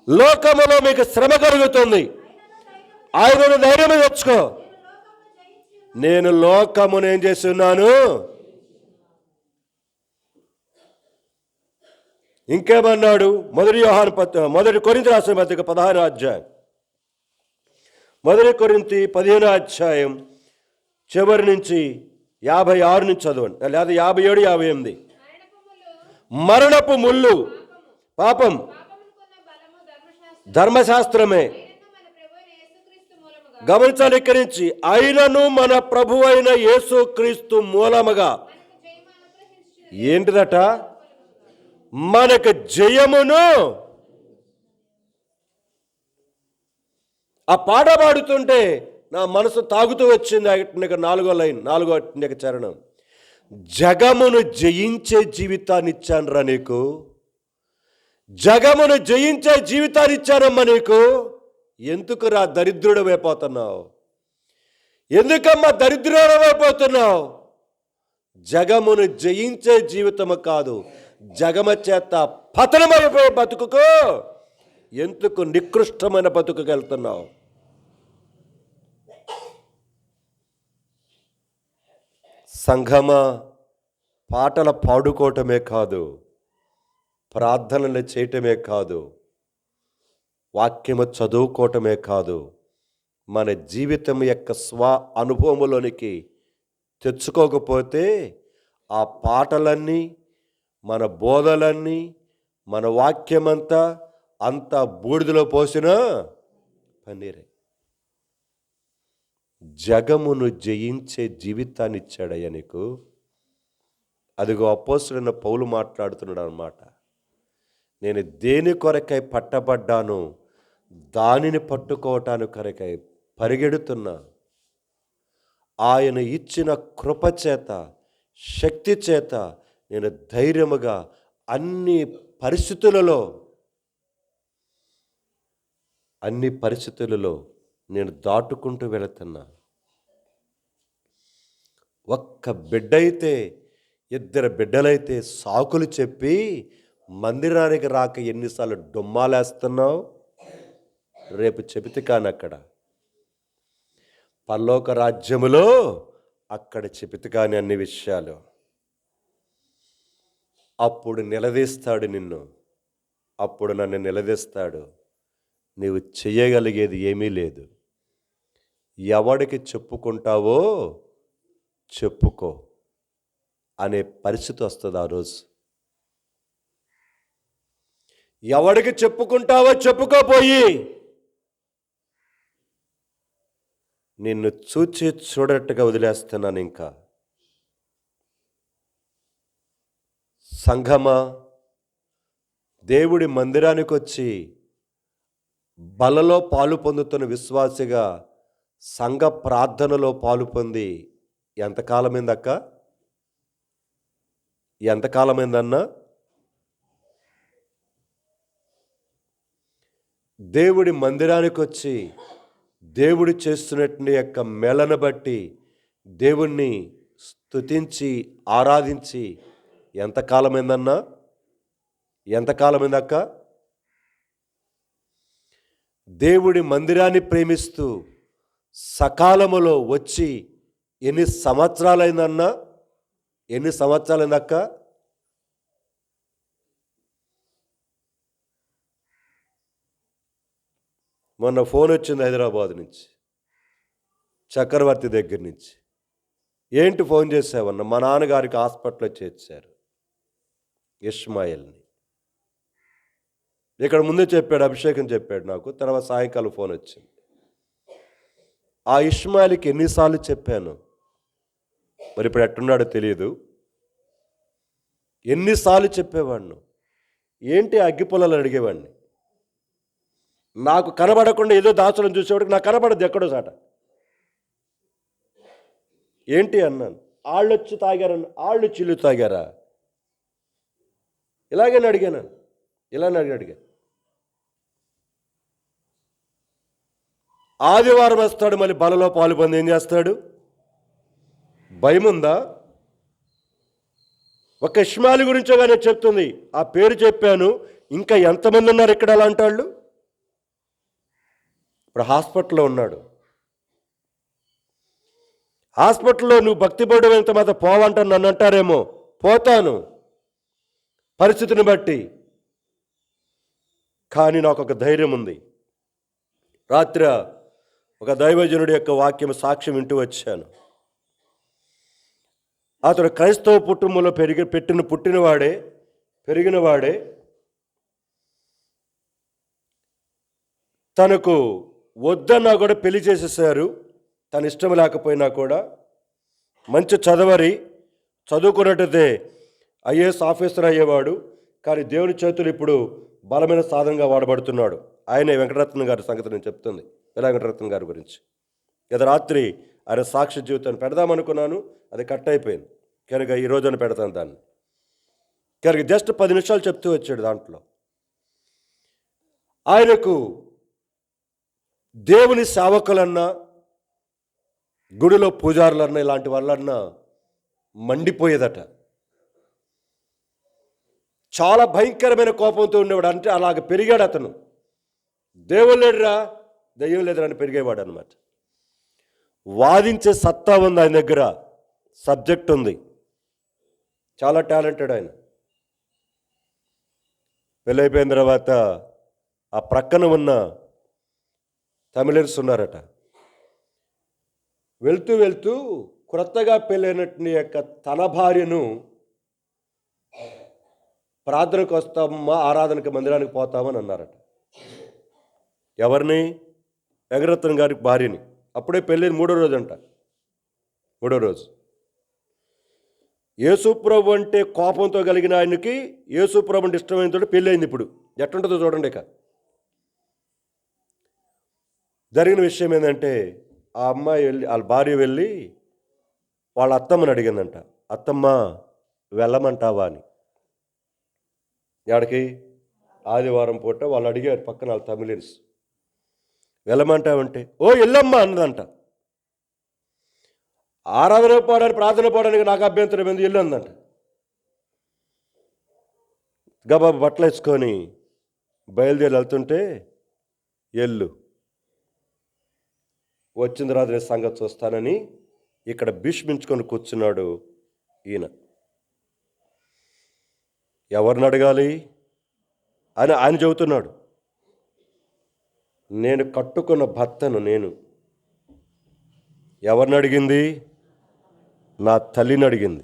లోకములో మీకు శ్రమ కలుగుతుంది, ఆయనను ధైర్యం తెచ్చుకో, నేను లోకమును ఏం చేసి ఉన్నాను. ఇంకేమన్నాడు? 1 కొరింథీ రాసిన పత్రిక 16వ అధ్యాయం, 1 కొరింథీ 15వ అధ్యాయం చివరి నుంచి 56 నుంచి చదవండి, లేదా 57, 58. మరణపు ముళ్ళు పాపం, ధర్మశాస్త్రమే. గమనించాలి ఇక్కడి నుంచి. అయినను మన ప్రభు అయిన యేసుక్రీస్తు మూలముగా ఏంటిదట? మనకు జయమును. ఆ పాట పాడుతుంటే నా మనసు తాగుతూ వచ్చింది. 4వ లైన్, 4వ చరణం. జగమును జయించే జీవితాన్ని ఇచ్చానురా నీకు, జగమును జయించే జీవితాన్ని ఇచ్చానమ్మా నీకు. ఎందుకురా దరిద్రుడమైపోతున్నావు? ఎందుకమ్మా దరిద్రుడమైపోతున్నావు? జగమును జయించే జీవితము కాదు, జగమ చేత పతనమైపోయే బతుకుకు ఎందుకు నికృష్టమైన బతుకుకి వెళ్తున్నావు? సంఘమా, పాటలు పాడుకోవటమే కాదు, ప్రార్థనలు చేయటమే కాదు, వాక్యము చదువుకోవటమే కాదు, మన జీవితం యొక్క స్వ అనుభవములోనికి తెచ్చుకోకపోతే ఆ పాటలన్నీ, మన బోధలన్నీ, మన వాక్యమంతా అంతా బూడిదలో పోసిన పన్నీరే. జగమును జయించే జీవితాన్ని ఇచ్చాడయ్యా నీకు. అదిగో అపోస్తలుడైన పౌలు మాట్లాడుతున్నాడు అన్నమాట. నేను దేని కొరకై పట్టబడ్డాను, దానిని పట్టుకోవటానికి కొరకై పరిగెడుతున్నా. ఆయన ఇచ్చిన కృప చేత, శక్తి చేత నేను ధైర్యముగా అన్ని పరిస్థితులలో నేను దాటుకుంటూ వెళుతున్నా. ఒక్క బిడ్డైతే, 2 బిడ్డలైతే సాకులు చెప్పి మందిరానికి రాక ఎన్నిసార్లు డొమ్మాలేస్తున్నావు. రేపు చెబితే కాని అక్కడ పరలోక రాజ్యములో అక్కడ చెబితే కాని అన్ని విషయాలు. అప్పుడు నిలదీస్తాడు నిన్ను, అప్పుడు నన్ను నిలదీస్తాడు. నీవు చెయ్యగలిగేది ఏమీ లేదు. ఎవడికి చెప్పుకుంటావో చెప్పుకో అనే పరిస్థితి వస్తుంది ఆ రోజు. ఎవడికి చెప్పుకుంటావో చెప్పుకోపోయి నిన్ను చూడట్టుగా వదిలేస్తున్నాను. ఇంకా సంఘమా, దేవుడి మందిరానికి వచ్చి బలలో పాలు పొందుతున్న విశ్వాసిగా సంఘ ప్రార్థనలో పాలు పొంది ఎంతకాలమైందక్క? ఎంతకాలమైందన్నా? దేవుడి మందిరానికి వచ్చి దేవుడు చేస్తున్నటువంటి యొక్క మేళను బట్టి దేవుణ్ణి స్తుతించి ఆరాధించి ఎంతకాలమైందన్నా? ఎంతకాలమైందక్క? దేవుడి మందిరాన్ని ప్రేమిస్తూ సకాలములో వచ్చి ఎన్ని సంవత్సరాలైందన్నా? ఎన్ని సంవత్సరాలైందక్క? మొన్న ఫోన్ వచ్చింది హైదరాబాద్ నుంచి, చక్రవర్తి దగ్గర నుంచి. ఏంటి ఫోన్ చేసావన్న? మా నాన్నగారికి హాస్పిటల్లో చేర్చారు ఇస్మాయిల్ని. ఇక్కడ ముందే చెప్పాడు, అభిషేకం చెప్పాడు నాకు. తర్వాత సాయంకాలం ఫోన్ వచ్చింది. ఆ ఇస్మాయిల్కి ఎన్నిసార్లు చెప్పాను, మరి ఇప్పుడు ఎట్టున్నాడో తెలియదు. ఎన్నిసార్లు చెప్పేవాడిను. ఏంటి అగ్గిపుల్లలు అడిగేవాడిని. నాకు కనబడకుండా ఏదో దాచడం చూసేవాడికి నాకు కనబడద్దు ఎక్కడో చాట. ఏంటి అన్నాను. ఆళ్ళు వచ్చి తాగారన్న. ఆళ్ళు చిల్లు తాగారా? ఇలాగే అడిగాను. ఇలానే అడిగాను. ఆదివారం వస్తాడు, మళ్ళీ బలలో పాలు పొంది ఏం చేస్తాడు? భయం ఉందా? ఒక ఇష్మాయిల్ గురించో కానీ చెప్తుంది. ఆ పేరు చెప్పాను. ఇంకా ఎంతమంది ఉన్నారు ఇక్కడ అలాంటి వాళ్ళు? ఇప్పుడు హాస్పిటల్లో ఉన్నాడు. హాస్పిటల్లో నువ్వు భక్తి పడడం ఎంత మాత్రం పోవంటాను నన్ను అంటారేమో. పోతాను పరిస్థితిని బట్టి. కానీ నాకు ఒక ధైర్యం ఉంది. రాత్రి ఒక దైవజనుడి యొక్క వాక్యం సాక్ష్యం వింటూ వచ్చాను. అతడు క్రైస్తవ కుటుంబంలో పుట్టినవాడే, పెరిగినవాడే. తనకు వద్దన్నా కూడా పెళ్లి చేసేసారు. తన ఇష్టం లేకపోయినా కూడా మంచి చదువుకున్నట్టయితే ఐఏఎస్ ఆఫీసర్ అయ్యేవాడు. కానీ దేవుని చేతులు ఇప్పుడు బలమైన సాధనంగా వాడబడుతున్నాడు. ఆయనే వెంకటరత్నం గారి సంగతి నేను చెప్తుంది, వెంకటరత్నం గారి గురించి. గత రాత్రి ఆయన సాక్షి జీవితాన్ని పెడదామనుకున్నాను, అది కట్ అయిపోయింది. కనుక ఈ రోజున పెడతాను దాన్ని. కనుక జస్ట్ 10 నిమిషాలు చెప్తూ వచ్చాడు. దాంట్లో ఆయనకు దేవుని సేవకులన్నా, గుడిలో పూజారులన్నా, ఇలాంటి వాళ్ళన్నా మండిపోయేదట. చాలా భయంకరమైన కోపంతో ఉండేవాడు. అంటే అలాగ పెరిగాడు అతను. దేవుడు లేడురా, దెయ్యం లేదురా అని పెరిగేవాడు అనమాట. వాదించే సత్తా ఉంది ఆయన దగ్గర, సబ్జెక్ట్ ఉంది. చాలా టాలెంటెడ్ ఆయన. పెళ్ళైపోయిన తర్వాత ఆ ప్రక్కన ఉన్న తమిళన్స్ ఉన్నారట. వెళ్తూ వెళ్తూ క్రొత్తగా పెళ్ళైనట్టు యొక్క తన భార్యను ప్రార్థనకు వస్తామా, ఆరాధనకి మందిరానికి పోతామని అన్నారట. ఎవరిని? వెంకటరత్నం గారి భార్యని. అప్పుడే పెళ్ళైన 3వ రోజు అంట. 3వ రోజు. యేసుప్రభు అంటే కోపంతో కలిగిన ఆయనకి యేసుప్రభు అంటే ఇష్టమైన తోటి పెళ్ళయింది. ఇప్పుడు ఎట్టుంటుందో చూడండి. ఇక జరిగిన విషయం ఏంటంటే, ఆ అమ్మాయి వాళ్ళ భార్య వెళ్ళి వాళ్ళ అత్తమ్మని అడిగిందంట. అత్తమ్మ వెళ్ళమంటావా అని. ఎక్కడికి? ఆదివారం పూట. వాళ్ళు అడిగారు పక్కన వాళ్ళ తమిళన్స్, వెళ్ళమంటావంటే ఓ ఎల్లమ్మా అన్నదంట. ఆరాధన పోవడానికి, ప్రార్థన పోవడానికి నాకు అభ్యంతరం ఏంది, ఎల్లు అందంట. గబాబు బట్టలు వేసుకొని బయలుదేరి వెళ్తుంటే, ఎల్లు వచ్చిన తర్వాత నేను సంగతి చూస్తానని ఇక్కడ భీష్మించుకొని కూర్చున్నాడు ఈయన. ఎవరిని అడగాలి అని ఆయన చెబుతున్నాడు. నేను కట్టుకున్న భర్తను నేను. ఎవరిని అడిగింది? నా తల్లిని అడిగింది.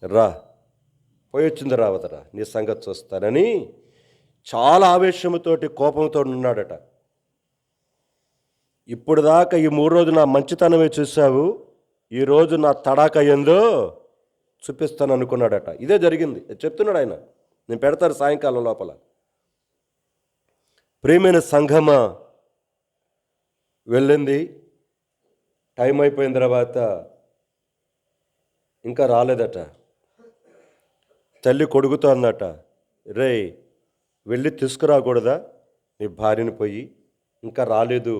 రా, పోయి వచ్చింది రావతరా, నీ సంగతి చూస్తానని చాలా ఆవేశంతోటి, కోపంతో ఉన్నాడట. ఇప్పుడు దాకా ఈ 3 రోజులు నా మంచితనమే చూసావు, ఈరోజు నా తడాక ఏందో చూపిస్తాను అనుకున్నాడట. ఇదే జరిగింది చెప్తున్నాడు ఆయన. నేను పెడతాను సాయంకాలం లోపల. ప్రియమైన సంఘమా, వెళ్ళింది. టైం అయిపోయిన తర్వాత ఇంకా రాలేదట. తల్లి కొడుకుతో అందట, రే వెళ్ళి తీసుకురాకూడదా నీ భార్యని? పోయి ఇంకా రాలేదు,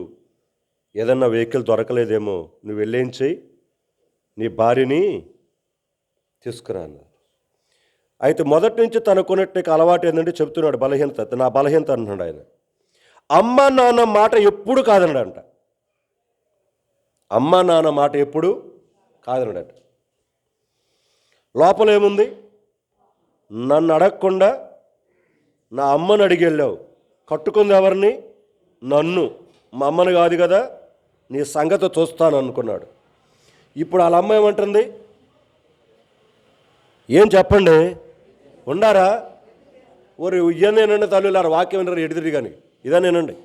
ఏదన్నా వెహికల్ దొరకలేదేమో, నువ్వు వెళ్ళేం చెయ్యి, నీ భార్యని తీసుకురా అన్నారు. అయితే మొదటి నుంచి తనకున్నట్టు అలవాటు ఏంటంటే చెప్తున్నాడు, బలహీనత. నా బలహీనత అంటున్నాడు ఆయన. అమ్మ నాన్న మాట ఎప్పుడు కాదన్నాడంట. అమ్మ నాన్న మాట ఎప్పుడు కాదన్నాడట. లోపల ఏముంది? నన్ను అడగకుండా నా అమ్మని అడిగి వెళ్ళావు. కట్టుకుంది ఎవరిని? నన్ను, మా అమ్మను కాదు కదా, నీ సంగతి చూస్తాను అనుకున్నాడు. ఇప్పుడు వాళ్ళ అమ్మ ఏమంటుంది? ఏం చెప్పండి, ఉండారా? ఓరి ఉయ్యనేనండి తల్లులారు, వాక్యం వినరు ఎడిదిరి కానీ ఇదా నేనండి,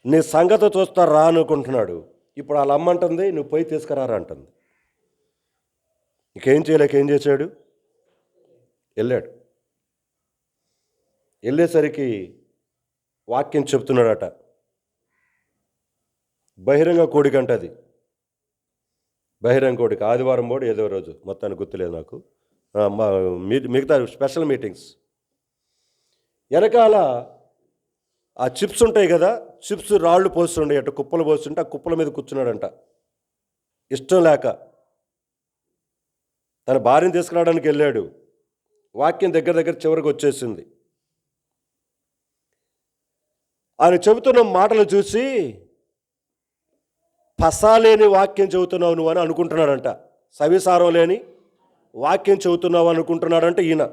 నీ సంగతి చూస్తారా అనుకుంటున్నాడు. ఇప్పుడు వాళ్ళ అమ్మ అంటుంది, నువ్వు పోయి తీసుకురారా అంటుంది. ఇంకేం చేయలేక ఏం చేశాడు? వెళ్ళాడు. వెళ్ళేసరికి వాక్యం చెప్తున్నాడట, బహిరంగ కోడిక అంట అది, బహిరంగ కోడిక. ఆదివారం పోడు ఏదో రోజు, మొత్తానికి గుర్తులేదు నాకు. మిగతా స్పెషల్ మీటింగ్స్ వెనకాల ఆ చిప్స్ ఉంటాయి కదా, చిప్స్ రాళ్ళు పోస్తుండే అటు కుప్పలు పోస్తుంటే ఆ కుప్పల మీద కూర్చున్నాడంట. ఇష్టం లేక తన భార్యను తీసుకురావడానికి వెళ్ళాడు. వాక్యం దగ్గర చివరికి వచ్చేసింది. ఆయన చెబుతున్న మాటలు చూసి, పసాలేని వాక్యం చెబుతున్నావు నువ్వు అని అనుకుంటున్నాడంట. సవిసారం లేని వాక్యం చెబుతున్నావు అనుకుంటున్నాడంట ఈయన.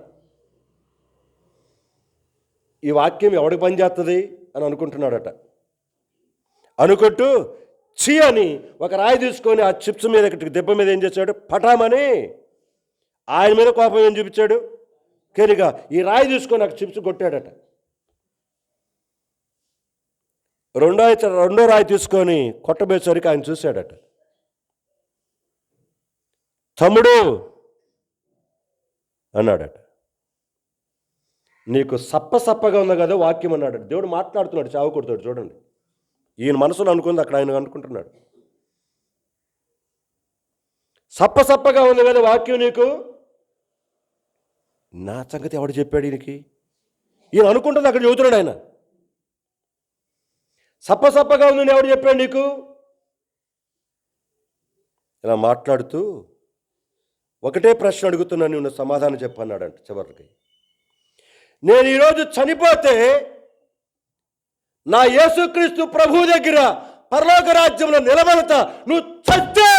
ఈ వాక్యం ఎవడికి పనిచేస్తుంది అని అనుకుంటున్నాడట. అనుకుంటూ చీ అని ఒక రాయి తీసుకొని ఆ చిప్స్ మీద దెబ్బ మీద ఏం చేశాడు? పటామని ఆయన మీద కోపం ఏం చూపించాడు? కెరిగా ఈ రాయి తీసుకొని ఆ చిప్స్ కొట్టాడట. రెండో రాయి తీసుకొని కొట్టబోయేసరికి ఆయన చూశాడట. తమ్ముడు అన్నాడట, నీకు సప్పగా ఉంది కదా వాక్యం అన్నాడు. దేవుడు మాట్లాడుతున్నాడు, చావకూడతాడు. చూడండి, ఈయన మనసులో అనుకుంది, అక్కడ ఆయన అనుకుంటున్నాడు. సప్పగా ఉంది కదా వాక్యం నీకు. నా సంగతి ఎవడు చెప్పాడు ఈయనకి? ఈయన అనుకుంటుంది, అక్కడ చెబుతున్నాడు ఆయన. సప్పగా ఉంది ఎవడు చెప్పాడు నీకు? ఇలా మాట్లాడుతూ ఒకటే ప్రశ్న అడుగుతున్నాను, నువ్వు సమాధానం చెప్పన్నాడంట. చివరికి, నేను ఈరోజు చనిపోతే నా యేసుక్రీస్తు ప్రభు దగ్గర పరలోక రాజ్యంలో నిలబడతా, నువ్వు చస్తే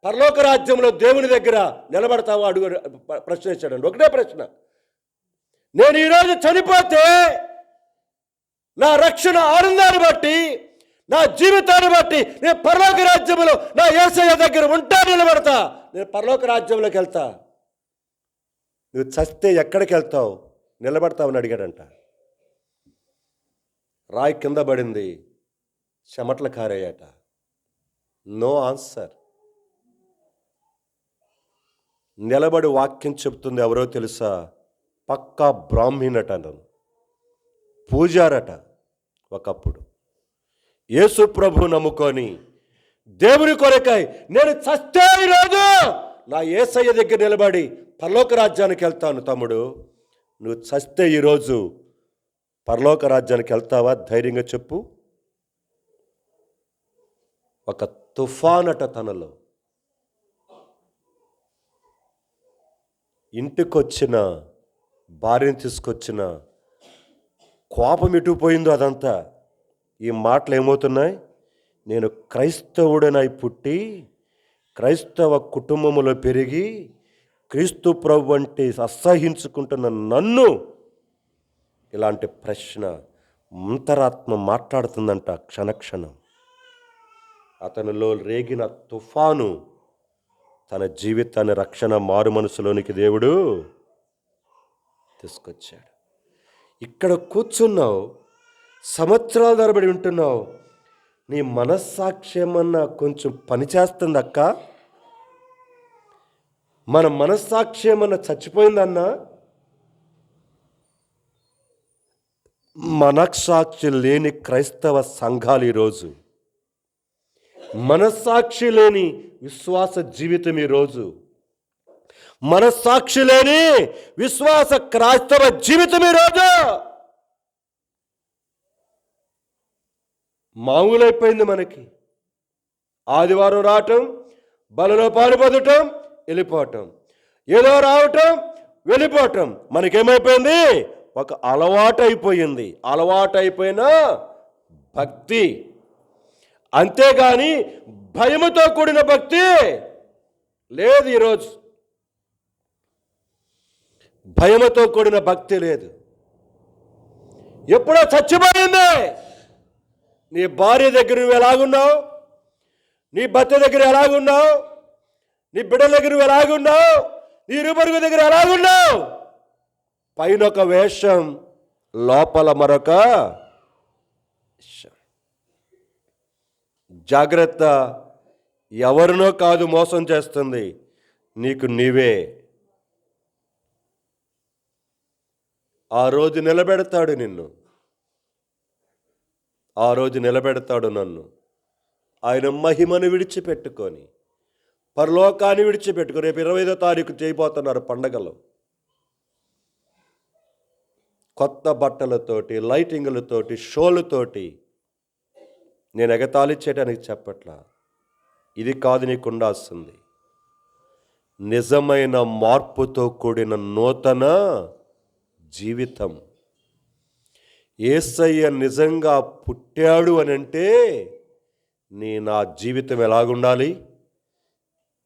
పరలోక రాజ్యంలో దేవుని దగ్గర నిలబడతావు అడుగు ప్రశ్న ఇచ్చాడండి. ఒకటే ప్రశ్న, నేను ఈరోజు చనిపోతే నా రక్షణ ఆనందాన్ని బట్టి, నా జీవితాన్ని బట్టి నేను పరలోక రాజ్యంలో నా యేసయ్య దగ్గర ఉంటా, నిలబడతా, నేను పరలోక రాజ్యంలోకి వెళ్తా. నువ్వు చస్తే ఎక్కడికి వెళ్తావు, నిలబడతావని అడిగాడంట. రాయి కింద పడింది, చెమటలు కారాయట. No answer. నిలబడి వాక్యం చెప్తుంది ఎవరో తెలుసా? పక్కా బ్రాహ్మణట, పూజారట. ఒకప్పుడు యేసు ప్రభు నమ్ముకొని దేవుని కొరకై నేను చస్తే ఈరోజు నా యేసయ్య దగ్గర నిలబడి పరలోక రాజ్యానికి వెళ్తాను. తమ్ముడు, నువ్వు చస్తే ఈరోజు పరలోక రాజ్యానికి వెళ్తావా? ధైర్యంగా చెప్పు. ఒక తుఫానట తనలో. ఇంటికొచ్చిన భార్యను తీసుకొచ్చిన కోపం ఎటుపోయిందో అదంతా. ఈ మాటలు ఏమవుతున్నాయి? నేను క్రైస్తవుడనై పుట్టి క్రైస్తవ కుటుంబంలో పెరిగి క్రీస్తు ప్రభు అంటే అసహించుకుంటున్న నన్ను ఇలాంటి ప్రశ్న అంతరాత్మ మాట్లాడుతుందంట క్షణక్షణం. అతనిలో రేగిన తుఫాను తన జీవితాన్ని రక్షణ మారు మనసులోనికి దేవుడు తీసుకొచ్చాడు. ఇక్కడ కూర్చున్నావు, సంవత్సరాల తరబడి వింటున్నావు, నీ మనస్సాక్ష్యమన్నా కొంచెం పనిచేస్తుంది అక్క? మన మనస్సాక్ష్యమన్నా చచ్చిపోయిందన్నా? మనస్సాక్షి లేని క్రైస్తవ సంఘాలు ఈరోజు, మనస్సాక్షి లేని విశ్వాస జీవితం ఈరోజు, మనస్సాక్షి లేని విశ్వాస క్రైస్తవ జీవితం ఈరోజు మామూలైపోయింది మనకి. ఆదివారం రావటం, బలలో పాల్పొందటం, వెళ్ళిపోవటం, ఏదో రావటం, వెళ్ళిపోవటం మనకేమైపోయింది? ఒక అలవాటు అయిపోయింది. అలవాటు అయిపోయిన భక్తి, అంతేగాని భయముతో కూడిన భక్తి లేదు. ఈరోజు భయముతో కూడిన భక్తి లేదు. ఎప్పుడో చచ్చిపోయింది. నీ భార్య దగ్గర నువ్వు ఎలాగున్నావు, నీ భర్త దగ్గర ఎలాగున్నావు, నీ బిడ్డల దగ్గర నువ్వు ఎలాగున్నావు, నీ ఇరుపరుగు దగ్గర ఎలాగున్నావు. పైన ఒక వేషం, లోపల మరొక. జాగ్రత్త, ఎవరినో కాదు మోసం చేస్తుంది, నీకు నీవే. ఆ రోజు నిలబెడతాడు నిన్ను, ఆ రోజు నిలబెడతాడు నన్ను. ఆయన మహిమను విడిచిపెట్టుకొని, పరలోకాన్ని విడిచిపెట్టుకొని, రేపు 25వ తారీఖు చేయబోతున్నారు పండగలు. కొత్త బట్టలతోటి, లైటింగులతోటి, షోలతోటి. నేను ఎగతాళి చేయడానికి చెప్పట్లా, ఇది కాదు నీకు ఉండాల్సింది. నిజమైన మార్పుతో కూడిన నూతన జీవితం. యేసయ్య నిజంగా పుట్టాడు అని అంటే నా జీవితం ఎలాగుండాలి?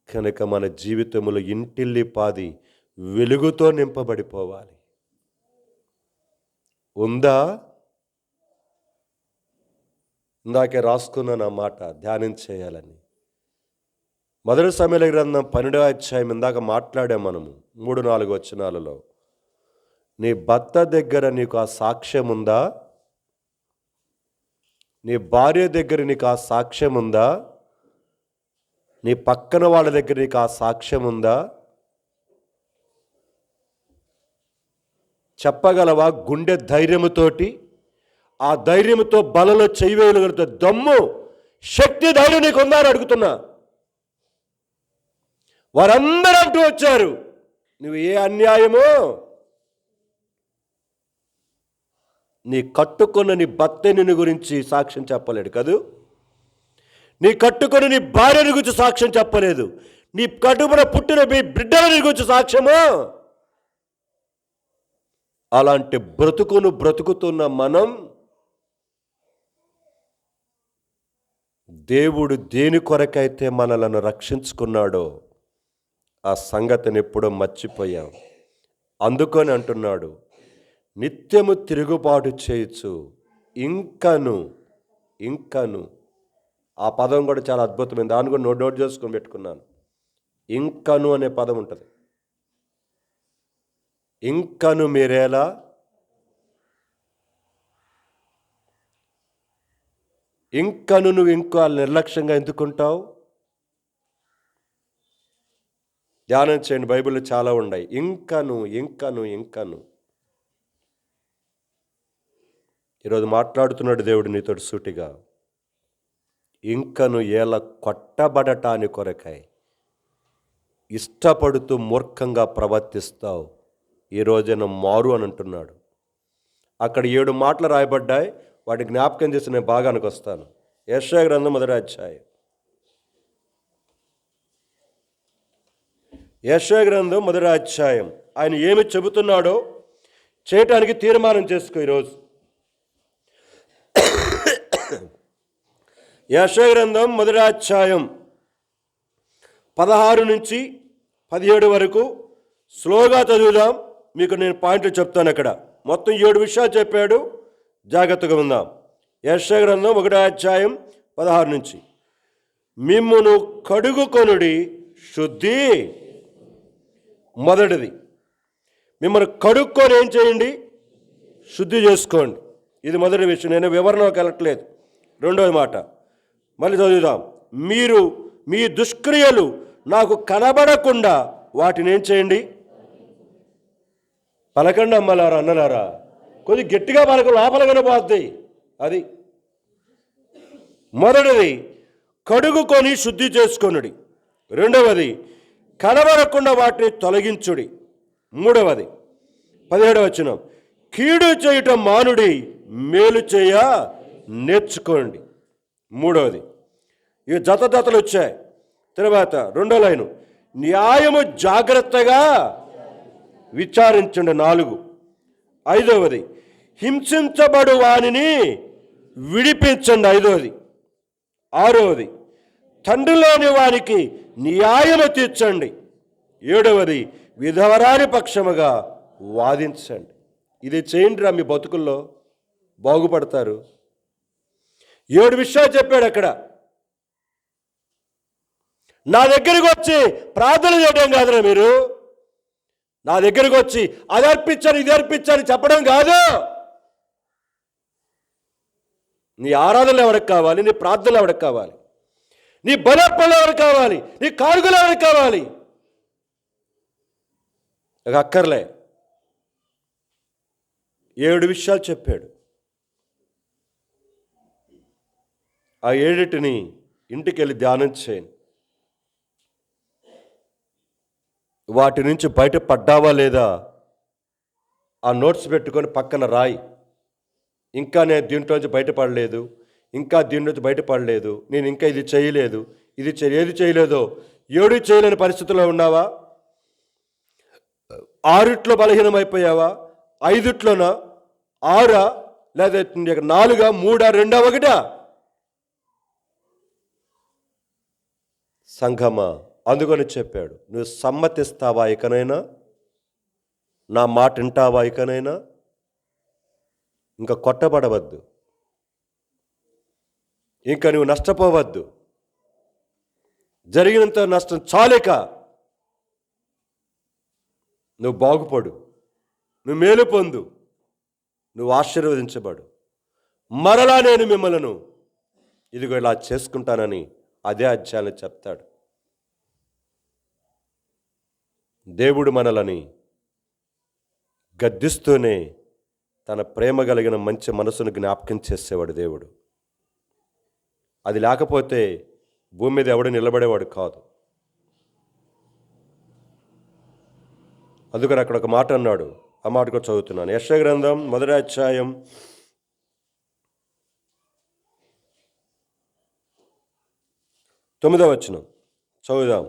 కనుక మన జీవితములో ఇంటిల్లిపాది వెలుగుతో నింపబడిపోవాలి. ఉందా? ఇందాకే రాసుకున్నాను ఆ మాట, ధ్యానం చేయాలని. మొదటి సమూయేలు గ్రంథం 12వ అధ్యాయం ఇందాక మాట్లాడాం మనము 3-4 వచనాలలో. నీ భర్త దగ్గర నీకు ఆ సాక్ష్యం ఉందా? నీ భార్య దగ్గర నీకు ఆ సాక్ష్యం ఉందా? నీ పక్కన వాళ్ళ దగ్గర నీకు ఆ సాక్ష్యం ఉందా? చెప్పగలవా? గుండె ధైర్యముతోటి, ఆ ధైర్యంతో బలలో చేయవేయగలుగుతా దమ్ము, శక్తి, ధైర్యం నీకు ఉందా అని అడుగుతున్నా. వారందరూ అంటూ వచ్చారు, నువ్వు ఏ అన్యాయమో, నీ కట్టుకున్న నీ భర్తని గురించి సాక్ష్యం చెప్పలేడు కదూ, నీ కట్టుకున్న నీ భార్యని గురించి సాక్ష్యం చెప్పలేదు, నీ కడుపున పుట్టిన మీ బిడ్డలని గురించి సాక్ష్యమో. అలాంటి బ్రతుకును బ్రతుకుతున్న మనం దేవుడు దేని కొరకైతే మనలను రక్షించుకున్నాడో ఆ సంగతిని ఎప్పుడో మర్చిపోయాం. అందుకని అంటున్నాడు, నిత్యము తిరుగుబాటు చేయొచ్చు, ఇంకను. ఆ పదం కూడా చాలా అద్భుతమైంది, దాన్ని కూడా నోట్ చేసుకొని పెట్టుకున్నాను. ఇంకను అనే పదం ఉంటుంది. ఇంకను మీరేలా, ఇంకను నువ్వు ఇంకా నిర్లక్ష్యంగా ఎందుకుంటావు? ధ్యానం చేయండి, బైబిల్లో చాలా ఉన్నాయి. ఇంకను. ఈరోజు మాట్లాడుతున్నాడు దేవుడు నీతో సూటిగా. ఇంకను ఎలా కొట్టబడటాని కొరకై ఇష్టపడుతూ మూర్ఖంగా ప్రవర్తిస్తావు, ఈ రోజున మారు అని అంటున్నాడు. అక్కడ 7 మాటలు రాయబడ్డాయి, వాటి జ్ఞాపకం చేసి నేను భాగానికి వస్తాను. యెషయా గ్రంథం 1వ అధ్యాయం. యెషయా గ్రంథం 1వ అధ్యాయం. ఆయన ఏమి చెబుతున్నాడో చేయటానికి తీర్మానం చేసుకో ఈరోజు. యెషయా గ్రంథం 1వ అధ్యాయం 16 నుంచి 17 వరకు స్లోగా చదువుదాం. మీకు నేను పాయింట్లు చెప్తాను. అక్కడ మొత్తం 7 విషయాలు చెప్పాడు, జాగ్రత్తగా ఉందాం. యెషయా గ్రంథం 1వ అధ్యాయం 16 నుంచి. మిమ్మును కడుగుకొనుడి, శుద్ధి. మొదటిది, మిమ్మల్ని కడుక్కొని ఏం చేయండి? శుద్ధి చేసుకోండి. ఇది మొదటి విషయం, నేను వివరణలోకి వెళ్ళట్లేదు. రెండవ మాట మళ్ళీ చదువుదాం. మీరు మీ దుష్క్రియలు నాకు కనబడకుండా వాటిని ఏం చేయండి? పలకండి అమ్మలారా, అన్నలారా. కొద్ది గట్టిగా పలక, లోపల కనబోద్ది. అది మొదటిది, కడుగుకొని శుద్ధి చేసుకొనుడి. రెండవది, కనబడకుండా వాటిని తొలగించుడి. మూడవది 17వ వచనం, కీడు చేయటం మానుడి, మేలు చేయ నేర్చుకోండి. మూడవది, ఇక జతలు వచ్చాయి. తర్వాత రెండో లైను, న్యాయము జాగ్రత్తగా విచారించండి. 4. ఐదవది, హింసించబడు వానిని విడిపించండి. 5వది. 6వది, తండ్రి లేని వారికి న్యాయము తీర్చండి. 7వది, విధవరాని పక్షముగా వాదించండి. ఇది చేయండిరా మీ బతుకుల్లో. బాగుపడతారు. 7 విషయాలు చెప్పాడు అక్కడ. నా దగ్గరికి వచ్చి ప్రార్థన చేయడం కాదురా మీరు, నా దగ్గరికి వచ్చి అది అర్పించాను ఇది అర్పించాను చెప్పడం కాదు. నీ ఆరాధనలు ఎవరికి కావాలి? నీ ప్రార్థనలు ఎవరికి కావాలి? నీ బలర్పణలు ఎవరికి కావాలి? నీ కానుకలు ఎవరికి కావాలి? నాకు అక్కర్లే. 7 విషయాలు చెప్పాడు. ఆ 7టిని ఇంటికి వెళ్ళి ధ్యానం చేయండి. వాటి నుంచి బయట పడ్డావా లేదా ఆ నోట్స్ పెట్టుకొని పక్కన రాయి. ఇంకా నేను దీంట్లోంచి బయటపడలేదు, ఇంకా దీని నుంచి బయటపడలేదు, నేను ఇంకా ఇది చేయలేదు, ఏది చేయలేదో 7 చేయలేని పరిస్థితుల్లో ఉన్నావా? 6 బలహీనమైపోయావా? 5 6 లేదా 4 3 2 1 సంఘమా? అందుకని చెప్పాడు, నువ్వు సమ్మతిస్తావా ఇకనైనా? నా మాట వింటావా ఇకనైనా? ఇంకా కొట్టబడవద్దు, ఇంకా నువ్వు నష్టపోవద్దు. జరిగినంత నష్టం చాలేక నువ్వు బాగుపడు, నువ్వు మేలు పొందు, నువ్వు ఆశీర్వదించబడు. మరలా నేను మిమ్మల్ని ఇదిగో ఇలా చేసుకుంటానని అదే అధ్యాయంలో చెప్తాడు. దేవుడు మనలని గద్దిస్తూనే తన ప్రేమ కలిగిన మంచి మనసును జ్ఞాపకం చేసేవాడు దేవుడు. అది లేకపోతే భూమి మీద ఎవడు నిలబడేవాడు కాదు. అందుకని అక్కడ ఒక మాట అన్నాడు, ఆ మాట కూడా చదువుతున్నాను. యెషయా గ్రంథం 1వ అధ్యాయం 9వ వచనం చదువుదాం.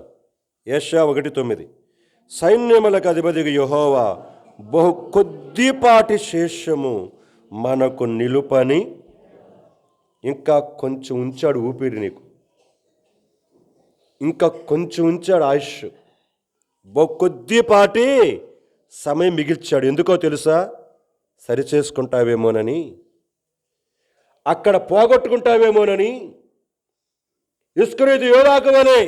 యెషయా 1:9. సైన్యములకు అధిపతికి యెహోవా బహు కొద్దిపాటి శేషము మనకు నిలుపని, ఇంకా కొంచెం ఉంచాడు ఊపిరి నీకు, ఇంకా కొంచెం ఉంచాడు ఆయుష్, బహు కొద్దిపాటి సమయం మిగిల్చాడు. ఎందుకో తెలుసా? సరిచేసుకుంటావేమోనని, అక్కడ పోగొట్టుకుంటావేమోనని. ఇస్కరియోతు యోధాకు వలె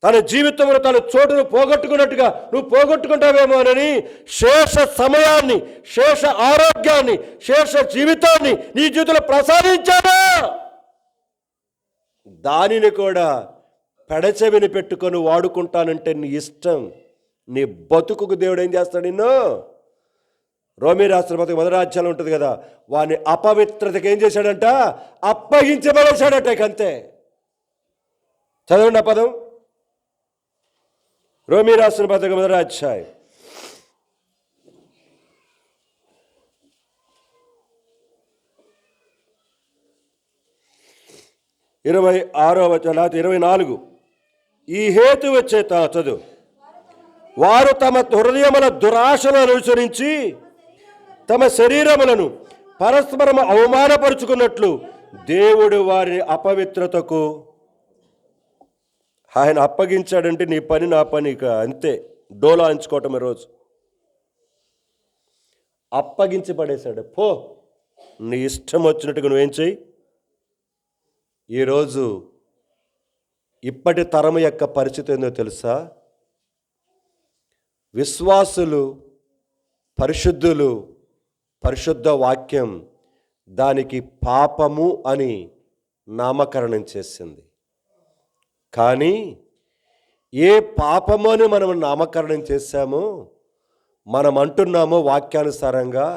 తన జీవితంలో తన చోటును పోగొట్టుకున్నట్టుగా నువ్వు పోగొట్టుకుంటావేమోనని శేష సమయాన్ని, శేష ఆరోగ్యాన్ని, శేష జీవితాన్ని నీ జీవితంలో ప్రసాదించాడు. దానిని కూడా పెడచెవిని పెట్టుకొని వాడుకుంటానంటే నీ ఇష్టం. నీ బతుకుకు దేవుడు ఏం చేస్తాడు? నిన్ను రోమీ రాష్ట్ర బతుకు 1వ అధ్యాయంలో ఉంటుంది కదా, వాని అపవిత్రతకి ఏం చేశాడంట? అప్పగించబడేశాడట. అంతే. చదవండి ఆ పదం. రోమీ రాసిన పత్రిక 1వ అధ్యాయం 26వ వచనం 24. ఈ హేతువు చేత చదువు, వారు తమ హృదయముల దురాశలను అనుసరించి తమ శరీరములను పరస్పరము అవమానపరుచుకున్నట్లు దేవుడు వారి అపవిత్రతకు ఆయన అప్పగించాడంటే నీ పని నా పని ఇక అంతే, డోలాయించుకోవటం. రోజు అప్పగించి పడేశాడు. పో, నీ ఇష్టం వచ్చినట్టుగా నువ్వేం చెయ్యి. ఈరోజు ఇప్పటి తరం యొక్క పరిస్థితి ఏందో తెలుసా? విశ్వాసులు, పరిశుద్ధులు, పరిశుద్ధ వాక్యం దానికి పాపము అని నామకరణం చేసింది. కానీ ఏ పాపము అని మనం నామకరణం చేశామో, మనం అంటున్నామో వాక్యానుసారంగా,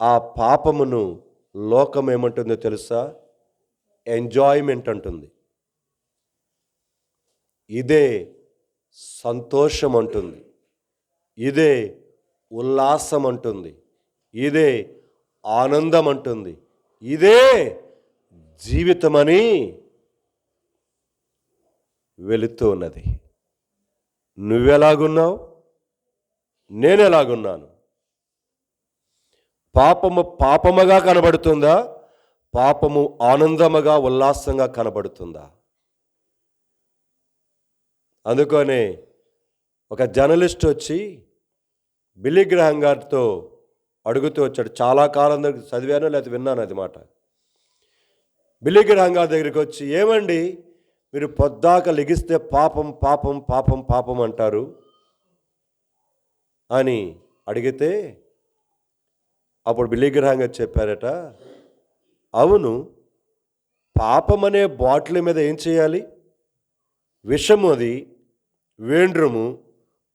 ఆ పాపమును లోకం ఏమంటుందో తెలుసా? ఎంజాయ్మెంట్ అంటుంది. ఇదే సంతోషం అంటుంది, ఇదే ఉల్లాసం అంటుంది, ఇదే ఆనందం అంటుంది, ఇదే జీవితమని వెళుతూ ఉన్నది. నువ్వెలాగున్నావు? నేను ఎలాగున్నాను? పాపము పాపముగా కనబడుతుందా? పాపము ఆనందముగా, ఉల్లాసంగా కనబడుతుందా? అందుకనే ఒక జర్నలిస్ట్ వచ్చి బిల్లీ గ్రహం గారితో అడుగుతూ వచ్చాడు. చాలా కాలం దగ్గర చదివాను లేకపోతే విన్నాను అది మాట. బిల్లీ గ్రహాం గారి దగ్గరికి వచ్చి, ఏమండి మీరు పొద్దాక లెగిస్తే పాపం పాపం పాపం పాపం అంటారు అని అడిగితే, అప్పుడు బిల్లీ గ్రహాం గారు చెప్పారట, అవును, పాపం అనే బాటిల్ మీద ఏం చేయాలి? విషము, అది వేండ్రము,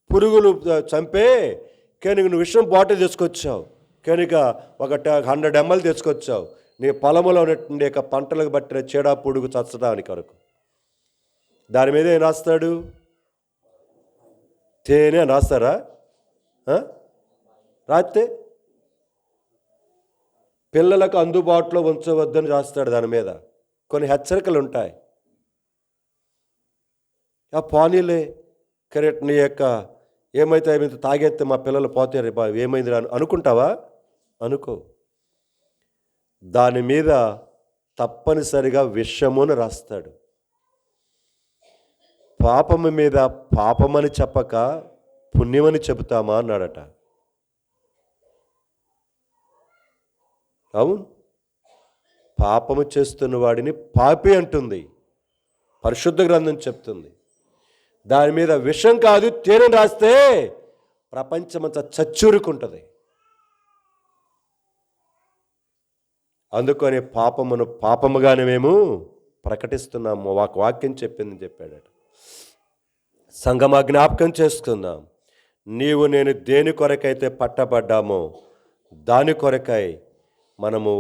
పురుగులు చంపే. కనుక నువ్వు విషం బాటిల్ తీసుకొచ్చావు, కనుక ఒక 100 ml తెచ్చుకొచ్చావు నీ పొలంలో ఉండే పంటలకు బట్టిన చీడ పురుగు చచ్చడానికి కొరకు. దాని మీద ఏం రాస్తాడు? తేనె అని రాస్తారా? రాస్తే పిల్లలకు అందుబాటులో ఉంచవద్దని రాస్తాడు. దాని మీద కొన్ని హెచ్చరికలు ఉంటాయి. ఆ పానీలే కరెక్ట్, నీ యొక్క ఏమైతే తాగేస్తే మా పిల్లలు పోతారు, ఏమైంది అనుకుంటావా? అనుకో. దాని మీద తప్పనిసరిగా విషమును రాస్తాడు. పాపము మీద పాపమని చెప్పక పుణ్యమని చెబుతామా అన్నాడట. అవును, పాపము చేస్తున్న వాడిని పాపి అంటుంది పరిశుద్ధ గ్రంథం చెప్తుంది. దాని మీద విషం కాదు తేనె రాస్తే ప్రపంచమంతా చచ్చూరుకుంటుంది. అందుకని పాపమును పాపముగానే మేము ప్రకటిస్తున్నాము. వాక్యం చెప్పాడట. సంగమా, జ్ఞాపకం చేసుకుందాం. నీవు నేను దేని కొరకైతే పట్టబడ్డామో దాని కొరకై మనము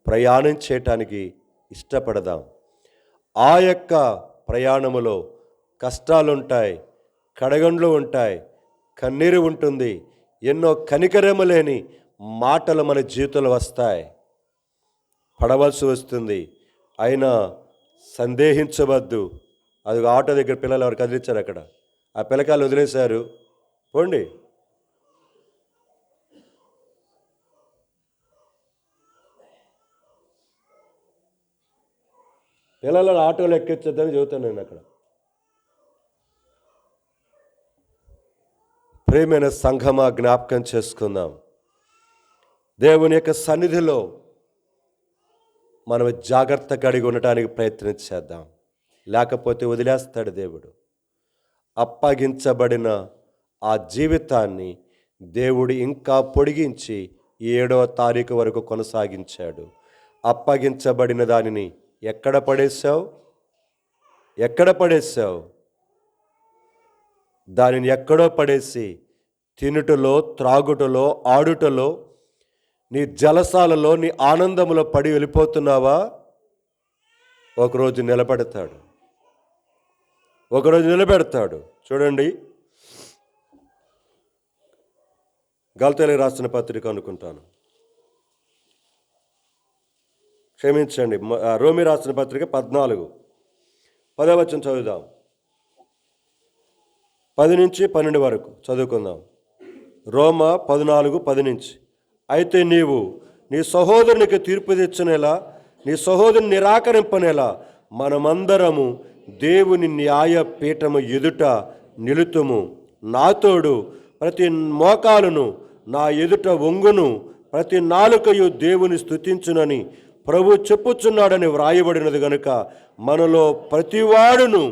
ప్రయాణం చేయటానికి ఇష్టపడదాం. ఆ యొక్క ప్రయాణములో కష్టాలుంటాయి, కడగండ్లు ఉంటాయి, కన్నీరు ఉంటుంది, ఎన్నో కనికరము లేని మాటలు మన జీవితంలో వస్తాయి, పడవలసి వస్తుంది. అయినా సందేహించవద్దు. అది ఆటో దగ్గర పిల్లలు ఎవరు కదిలించారు, అక్కడ ఆ పిల్లకాయలు వదిలేశారు, పోండి. పిల్లలను ఆటోలు ఎక్కించొద్దని చెబుతాను నేను అక్కడ. ప్రేమైన సంఘమా, జ్ఞాపకం చేసుకుందాం. దేవుని యొక్క సన్నిధిలో మనం జాగ్రత్త కలిగి ఉండటానికి ప్రయత్నం చేద్దాం. లేకపోతే వదిలేస్తాడు దేవుడు. అప్పగించబడిన ఆ జీవితాన్ని దేవుడు ఇంకా పొడిగించి 7వ తారీఖు వరకు కొనసాగించాడు. అప్పగించబడిన దానిని ఎక్కడ పడేశావు? దానిని ఎక్కడో పడేసి తినుటలో, త్రాగుటలో, ఆడుటలో, నీ జలసాలలో, నీ ఆనందములో పడి వెళ్ళిపోతున్నావా? ఒకరోజు నిలబెడతాడు. చూడండి, గలతీయులకు రాసిన పత్రిక అనుకుంటాను, క్షమించండి, రోమి రాసిన పత్రిక 14, 10వ వచనం చదువుదాం. 10 నుంచి 12 వరకు చదువుకుందాం. రోమా 14:10 నుంచి. అయితే నీవు నీ సహోదరునికి తీర్పు తెచ్చనేలా, నీ సహోదరుని నిరాకరింపనేలా మనమందరము దేవుని న్యాయ పీఠము ఎదుట నిలుతుము. నాతోడు ప్రతి మోకాలును నా ఎదుట వంగును, ప్రతి నాలుకయు దేవుని స్తుతించునని ప్రభు చెప్పుచున్నాడని వ్రాయబడినది గనుక మనలో ప్రతివాడును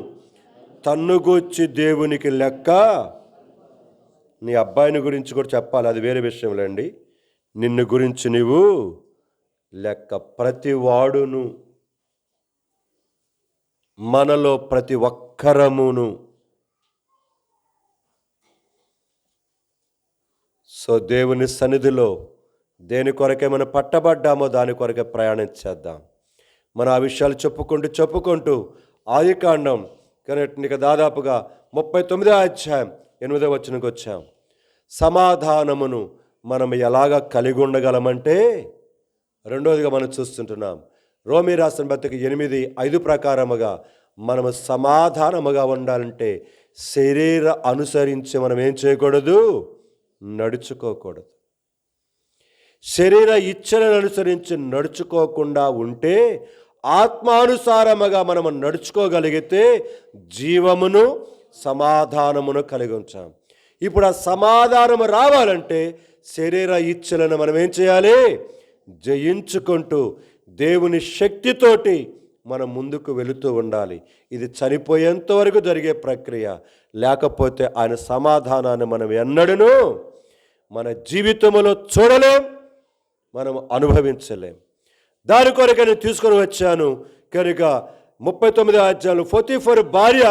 తన్నుగూర్చి దేవునికి లెక్క. నీ అబ్బాయిని గురించి కూడా చెప్పాలి, అది వేరే విషయంలేండి. నిన్ను గురించి నీవు లెక్క. ప్రతివాడును, మనలో ప్రతి ఒక్కరమును. సో దేవుని సన్నిధిలో దేని కొరకే మనం పట్టబడ్డామో దాని కొరకే ప్రయాణం చేద్దాం. మన ఆ విషయాలు చెప్పుకుంటూ ఆదికాండం కరెక్ట్గా దాదాపుగా 39వ అధ్యాయం 8వ వచనంకి వచ్చాం. సమాధానమును మనం ఎలాగ కలిగి ఉండగలమంటే, రెండోదిగా మనం చూస్తుంటున్నాం రోమీ రాసిన పత్రిక 8:5 ప్రకారముగా మనము సమాధానముగా ఉండాలంటే శరీర అనుసరించి మనం ఏం చేయకూడదు? నడుచుకోకూడదు. శరీర ఇచ్చలను అనుసరించి నడుచుకోకుండా ఉంటే, ఆత్మానుసారముగా మనము నడుచుకోగలిగితే జీవమును సమాధానమును కలిగి ఉంచాం. ఇప్పుడు ఆ సమాధానము రావాలంటే శరీర ఇచ్చలను మనం ఏం చేయాలి? జయించుకుంటూ దేవుని శక్తితోటి మనం ముందుకు వెళుతూ ఉండాలి. ఇది చనిపోయేంత వరకు జరిగే ప్రక్రియ. లేకపోతే ఆయన సమాధానాన్ని మనం ఎన్నడూ మన జీవితంలో చూడలేం, మనం అనుభవించలేం. దాని కొరకు నేను తీసుకొని వచ్చాను కనుక 39వ అధ్యాయంలో పొతీఫరు భార్య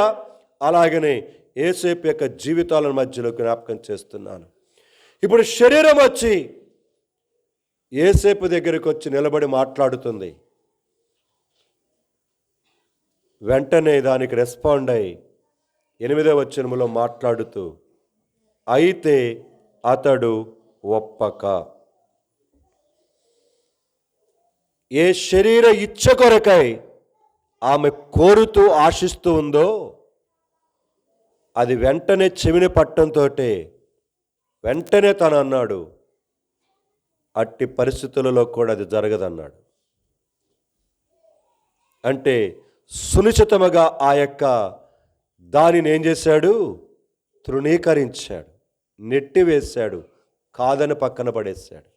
అలాగనే యోసేపు యొక్క జీవితాల మధ్యలో జ్ఞాపకం చేస్తున్నాను. ఇప్పుడు శరీరం వచ్చి యోసేపు దగ్గరికి వచ్చి నిలబడి మాట్లాడుతుంది. వెంటనే దానికి రెస్పాండ్ అయి 8వ వచనంలో మాట్లాడుతూ, అయితే అతడు ఒప్పక. ఏ శరీర ఇచ్చ కొరకై ఆమె కోరుతూ ఆశిస్తూ ఉందో అది వెంటనే చెవిని పట్టంతో వెంటనే తను అన్నాడు, అట్టి పరిస్థితులలో కూడా అది జరగదన్నాడు. అంటే సునిశ్చితముగా ఆ యొక్క దానిని ఏం చేశాడు? తృణీకరించాడు, నెట్టివేశాడు, కాదని పక్కన పడేశాడు.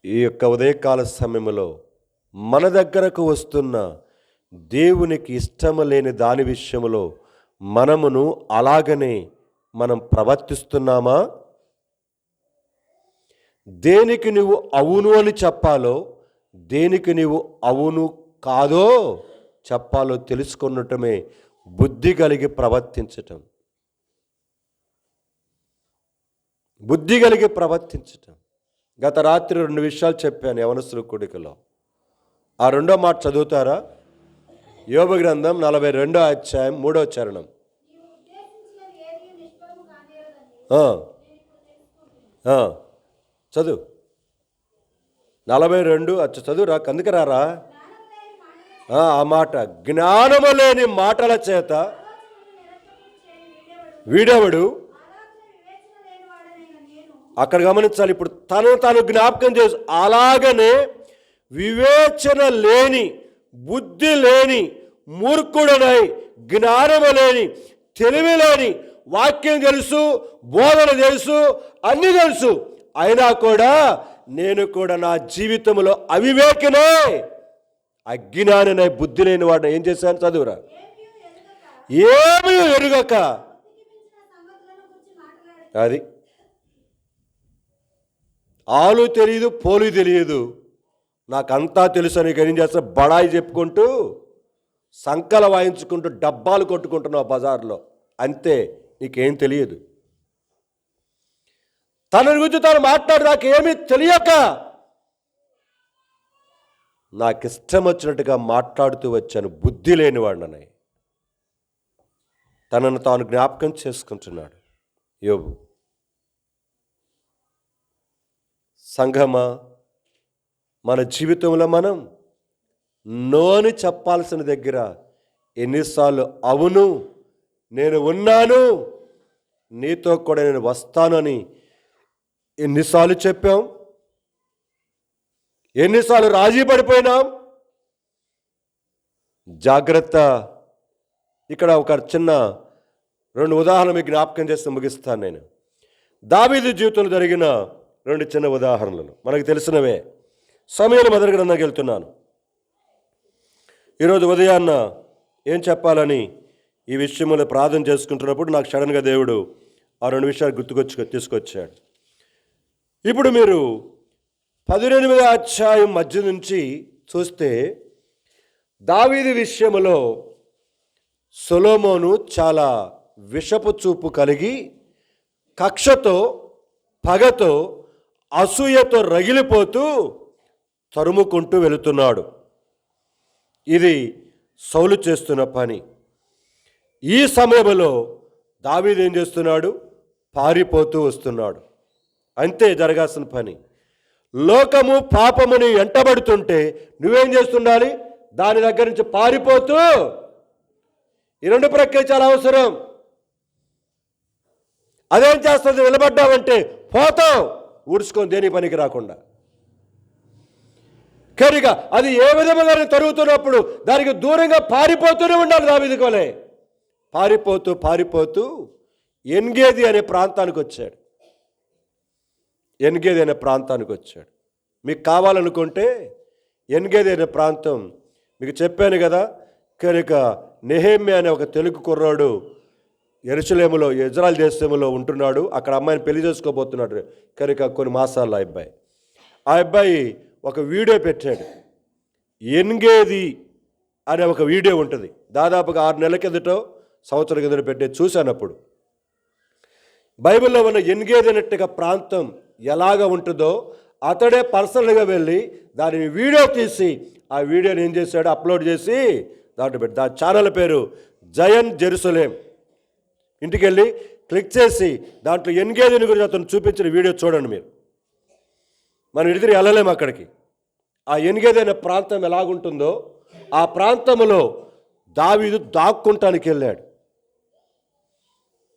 ఈ యొక్క ఉదయకాల సమయంలో మన దగ్గరకు వస్తున్న దేవునికి ఇష్టము లేని దాని విషయంలో మనమును అలాగనే మనం ప్రవర్తిస్తున్నామా? దేనికి నువ్వు అవును అని చెప్పాలో, దేనికి నువ్వు అవును కాదో చెప్పాలో తెలుసుకున్నటమే బుద్ధి కలిగి ప్రవర్తించటం. బుద్ధి కలిగి ప్రవర్తించటం. గత రాత్రి 2 విషయాలు చెప్పాను యవనస్తుల కూడికలో. ఆ 2వ మాట చదువుతారా? యోబు గ్రంథం 42వ అధ్యాయం 3వ చరణం. చదువు 42 చదువురా, కందుకు రారా? ఆ మాట, జ్ఞానము లేని మాటల చేత వీడెవడు. అక్కడ గమనించాలి. ఇప్పుడు తను జ్ఞాపకం చేసు. అలాగనే వివేచన లేని, బుద్ధి లేని, మూర్ఖుడనై, జ్ఞానము లేని, తెలివి లేని, వాక్యం తెలుసు, బోధన తెలుసు, అన్నీ తెలుసు, అయినా కూడా నేను కూడా నా జీవితంలో అవివేకినే, అజ్ఞానినై, బుద్ధి లేని వాడిని ఏం చేశాను? చదువురా. ఏమీ ఎరుగక. అది ఆలు తెలియదు, పోలు తెలియదు, నాకంతా తెలుసు అని ఏం చేస్తా? బడాయి చెప్పుకుంటూ, సంకల వాయించుకుంటూ, డబ్బాలు కొట్టుకుంటున్నావు బజార్లో, అంతే, నీకేం తెలియదు. తన గురించి తాను మాట్లాడు, నాకేమీ తెలియక నాకు ఇష్టం వచ్చినట్టుగా మాట్లాడుతూ వచ్చాను, బుద్ధి లేనివాడినని తనను తాను జ్ఞాపకం చేసుకుంటున్నాడు యోబు. సంఘమా, మన జీవితంలో మనం నో అని చెప్పాల్సిన దగ్గర ఎన్నిసార్లు అవును, నేను ఉన్నాను, నీతో కూడా నేను వస్తాను అని ఎన్నిసార్లు చెప్పాం? ఎన్నిసార్లు రాజీ పడిపోయినాం? జాగ్రత్త. ఇక్కడ ఒక చిన్న 2 ఉదాహరణలు మీకు జ్ఞాపకం చేస్తే ముగిస్తాను నేను. దావీదు జీవితంలో జరిగిన 2 చిన్న ఉదాహరణలు మనకు తెలిసినవే. సమూయేలు మొదటి గ్రంథంకి వెళ్తున్నాను. ఈరోజు ఉదయాన్న ఏం చెప్పాలని ఈ విషయంలో ప్రార్థన చేసుకుంటున్నప్పుడు నాకు సడన్గా దేవుడు ఆ 2 విషయాలు తీసుకొచ్చాడు. ఇప్పుడు మీరు 18వ అధ్యాయం మధ్య నుంచి చూస్తే దావీదు విషయంలో సొలొమోను చాలా విషపు చూపు కలిగి, కక్షతో, పగతో, అసూయతో రగిలిపోతూ తరుముకుంటూ వెళుతున్నాడు. ఇది సౌలు చేస్తున్న పని. ఈ సమయంలో దావీదు ఏం చేస్తున్నాడు? పారిపోతూ వస్తున్నాడు. అంతే జరగాల్సిన పని. లోకము పాపముని ఎంటబడుతుంటే నువ్వేం చేస్తుండాలి? దాని దగ్గర నుంచి పారిపోతూ. ఈ 2 ప్రక్రియ చాలా అవసరం. అదేం చేస్తుంది? నిలబడ్డావంటే పోతావు, ఊడ్చుకొని దేని పనికి రాకుండా. కనుక అది ఏ విధముగా తరుగుతున్నప్పుడు దానికి దూరంగా పారిపోతూనే ఉండాలి. దావీదు వలె పారిపోతూ ఎన్గేది అనే ప్రాంతానికి వచ్చాడు. ఎన్గేది అనే ప్రాంతానికి వచ్చాడు. మీకు కావాలనుకుంటే ఎన్గేది అనే ప్రాంతం మీకు చెప్పాను కదా. కనుక నెహెమ్యా అనే ఒక తెలుగు కుర్రాడు యెరూషలేములో, ఇజ్రాయెల్ దేశంలో ఉంటున్నాడు. అక్కడ అమ్మాయిని పెళ్లి చేసుకోబోతున్నాడు. కనుక కొన్ని మాసాల్లో ఆ అబ్బాయి ఒక వీడియో పెట్టాడు. ఎన్గేది అనే ఒక వీడియో ఉంటుంది. దాదాపుగా 6 నెలల కిందటో సంవత్సరం కిందట పెట్టే చూశానప్పుడు. బైబిల్లో ఉన్న ఎన్గేది అన్నట్టుగా ప్రాంతం ఎలాగ ఉంటుందో అతడే పర్సనల్గా వెళ్ళి దానిని వీడియో తీసి ఆ వీడియోని ఏం చేశాడు, అప్లోడ్ చేసి దాంట్లో పెట్టి, దాని ఛానల్ పేరు జయన్ జెరూసలేం. ఇంటికి వెళ్ళి క్లిక్ చేసి దాంట్లో ఎన్గేదిని గురించి అతను చూపించిన వీడియో చూడండి మీరు. మనం ఇడిదిరి వెళ్ళలేము అక్కడికి. ఆ ఎన్గేది అనే ప్రాంతం ఎలాగుంటుందో ఆ ప్రాంతంలో దావీదు దాక్కుంటానికి వెళ్ళాడు,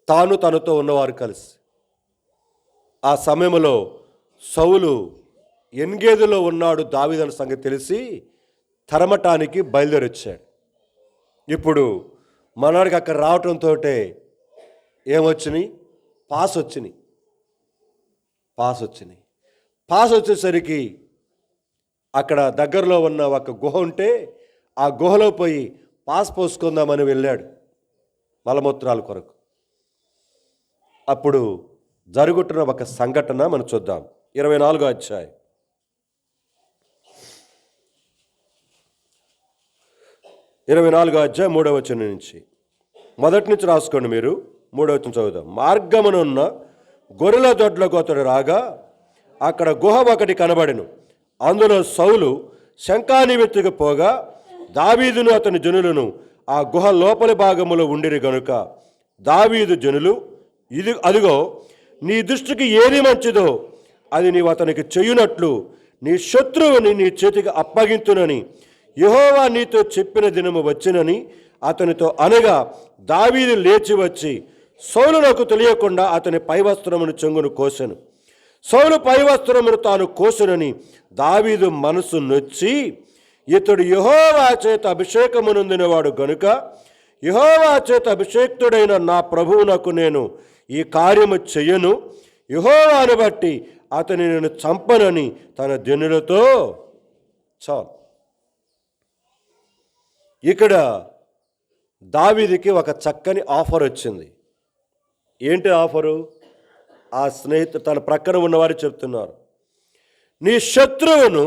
తాను తనతో ఉన్నవారు కలిసి. ఆ సమయంలో సౌలు ఎన్గేదిలో ఉన్నాడు దావీదు అనే సంగతి తెలిసి తరమటానికి బయలుదేరి వచ్చాడు. ఇప్పుడు మనవాడికి అక్కడ రావటంతో ఏమొచ్చినాయి, పాస్ వచ్చేసరికి అక్కడ దగ్గరలో ఉన్న ఒక గుహ ఉంటే ఆ గుహలో పోయి పాస్ పోసుకుందామని వెళ్ళాడు మలమూత్రాల కొరకు. అప్పుడు జరుగుతున్న ఒక సంఘటన మనం చూద్దాం. 24వ అధ్యాయం 3వ వచనం నుంచి, మొదటి నుంచి రాసుకోండి మీరు. 3వ వచనం చదువుదాం. మార్గమునున్న గొర్రెల దొడ్లకు అతడు రాగా అక్కడ గుహ ఒకటి కనబడెను. అందులో సౌలు శంఖాని వెతుకు పోగా దావీదును అతని జనులను ఆ గుహ లోపలి భాగములో ఉండిరి గనుక దావీదు జనులు, అదిగో నీ దృష్టికి ఏది మంచిదో అది నీవు అతనికి చేయునట్లు నీ శత్రువుని నీ చేతికి అప్పగింతునని యెహోవా నీతో చెప్పిన దినము వచ్చినని అతనితో అనగా దావీదు లేచి వచ్చి సౌలునకు తెలియకుండా అతని పైవస్త్రమును చెంగును కోసెను. సౌలు పైవస్త్రమును తాను కోసెనని దావీదు మనసు నొచ్చి, ఇతడు యెహోవా చేత అభిషేకమునొందినవాడు గనుక యెహోవా చేత అభిషేక్తుడైన నా ప్రభువునకు నేను ఈ కార్యము చెయ్యను, యెహోవాను బట్టి అతని నేను చంపనని తన జనులతో. చాలు. ఇక్కడ దావీదుకి ఒక చక్కని ఆఫర్ వచ్చింది. ఏంటి ఆఫరు? ఆ స్నేహితుడు తన ప్రక్కన ఉన్నవారు చెప్తున్నారు, నీ శత్రువును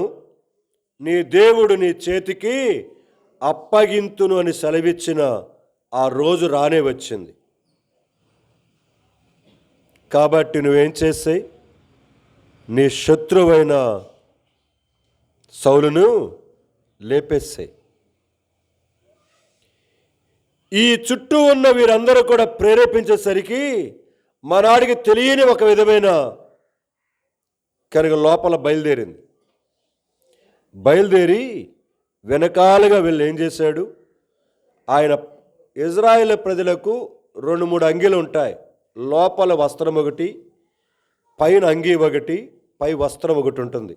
నీ దేవుడు నీ చేతికి అప్పగింతును అని సెలవిచ్చిన ఆ రోజు రానే వచ్చింది. కాబట్టి నువ్వేం చేసాయి, నీ శత్రువైన సౌలును లేపేసాయి. ఈ చుట్టూ ఉన్న వీరందరూ కూడా ప్రేరేపించేసరికి మనాడికి తెలియని ఒక విధమైన కనుక లోపల బయలుదేరి వెనకాలుగా వెళ్ళి ఏం చేశాడు, ఆయన ఇజ్రాయేల్ ప్రజలకు 2-3 అంగీలు ఉంటాయి. లోపల వస్త్రం ఒకటి, పైన అంగీ ఒకటి, పై వస్త్రం ఒకటి ఉంటుంది.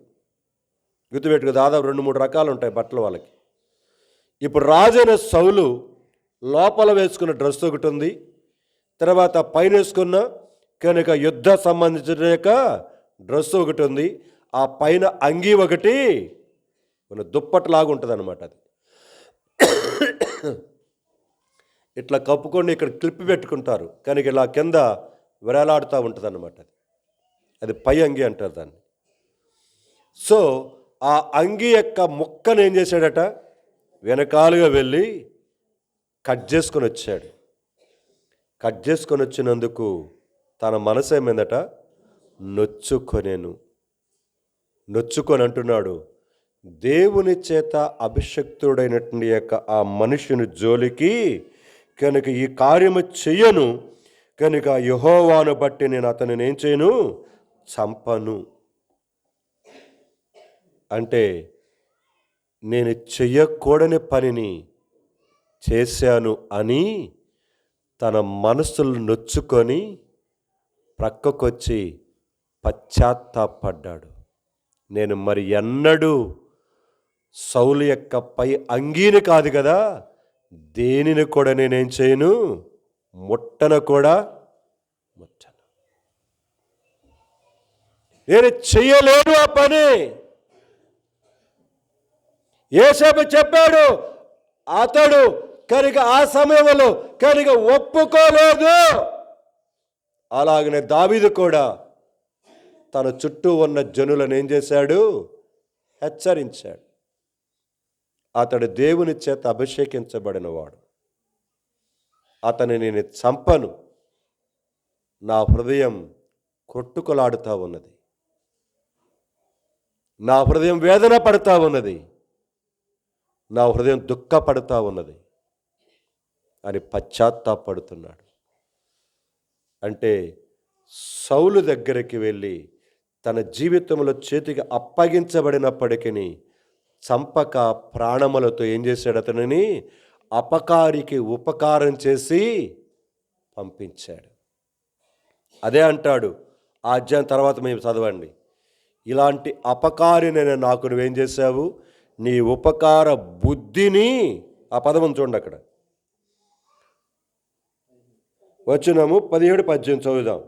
గుర్తుపెట్టుకు, దాదాపు 2-3 రకాలు ఉంటాయి బట్టలు వాళ్ళకి. ఇప్పుడు రాజైన సౌలు లోపల వేసుకున్న డ్రెస్ ఒకటి ఉంది, తర్వాత పైన వేసుకున్న కనుక యుద్ధ సంబంధించిన డ్రెస్ ఒకటి ఉంది, ఆ పైన అంగీ ఒకటి మన దుప్పట్లాగా ఉంటుంది అనమాట. అది ఇట్లా కప్పుకొని ఇక్కడ క్లిప్ పెట్టుకుంటారు, కనుక ఇలా కింద వేలాడుతూ ఉంటుంది అనమాట. అది పై అంగీ అంటారు దాన్ని. సో ఆ అంగీ యొక్క ముక్కను ఏం చేశాడట, వెనకాలుగా వెళ్ళి కట్ చేసుకొని వచ్చాడు. కట్ చేసుకొని వచ్చినందుకు తన మనసు ఏమైందట, నొచ్చుకొని అంటున్నాడు, దేవుని చేత అభిషక్తుడైనటువంటి యొక్క ఆ మనుషుని జోలికి కనుక ఈ కార్యము చెయ్యను, కనుక యెహోవాను బట్టి నేను అతనిని ఏం చేయను, చంపను. అంటే నేను చెయ్యకూడని పనిని చేశాను అని తన మనసులు నొచ్చుకొని ప్రక్కకొచ్చి పశ్చాత్తాపడ్డాడు. నేను మరి ఎన్నడూ సౌలు యొక్క పై అంగీని కాదు కదా, దేనిని కూడా నేనేం చేయను, ముట్టను కూడా ముట్టను. నేను చెయ్యలేను ఆ పని. యోసేపు చెప్పాడు, అతడు కనుక ఆ సమయంలో కనుక ఒప్పుకోలేదు. అలాగనే దావీదు కూడా తన చుట్టూ ఉన్న జనులను ఏం చేశాడు? హెచ్చరించాడు. అతడు దేవుని చేత అభిషేకించబడినవాడు. అతని నేను చంపను. నా హృదయం కొట్టుకొలాడుతూ ఉన్నది, నా హృదయం వేదన పడుతూ ఉన్నది, నా హృదయం దుఃఖపడుతూ ఉన్నది అని పశ్చాత్తాపడుతున్నాడు. అంటే సౌలు దగ్గరికి వెళ్ళి తన జీవితంలో చేతికి అప్పగించబడినప్పటికీ చంపక ప్రాణములతో ఏం చేశాడు? అతనిని అపకారికి ఉపకారం చేసి పంపించాడు. అదే అంటాడు ఆ అధ్యాయం తర్వాత మేము చదవండి. ఇలాంటి అపకారినైనా నాకు నువ్వేం చేశావు? నీ ఉపకార బుద్ధిని, ఆ పదం చూడండి అక్కడ, వచనము 17-18 చదువుదాం.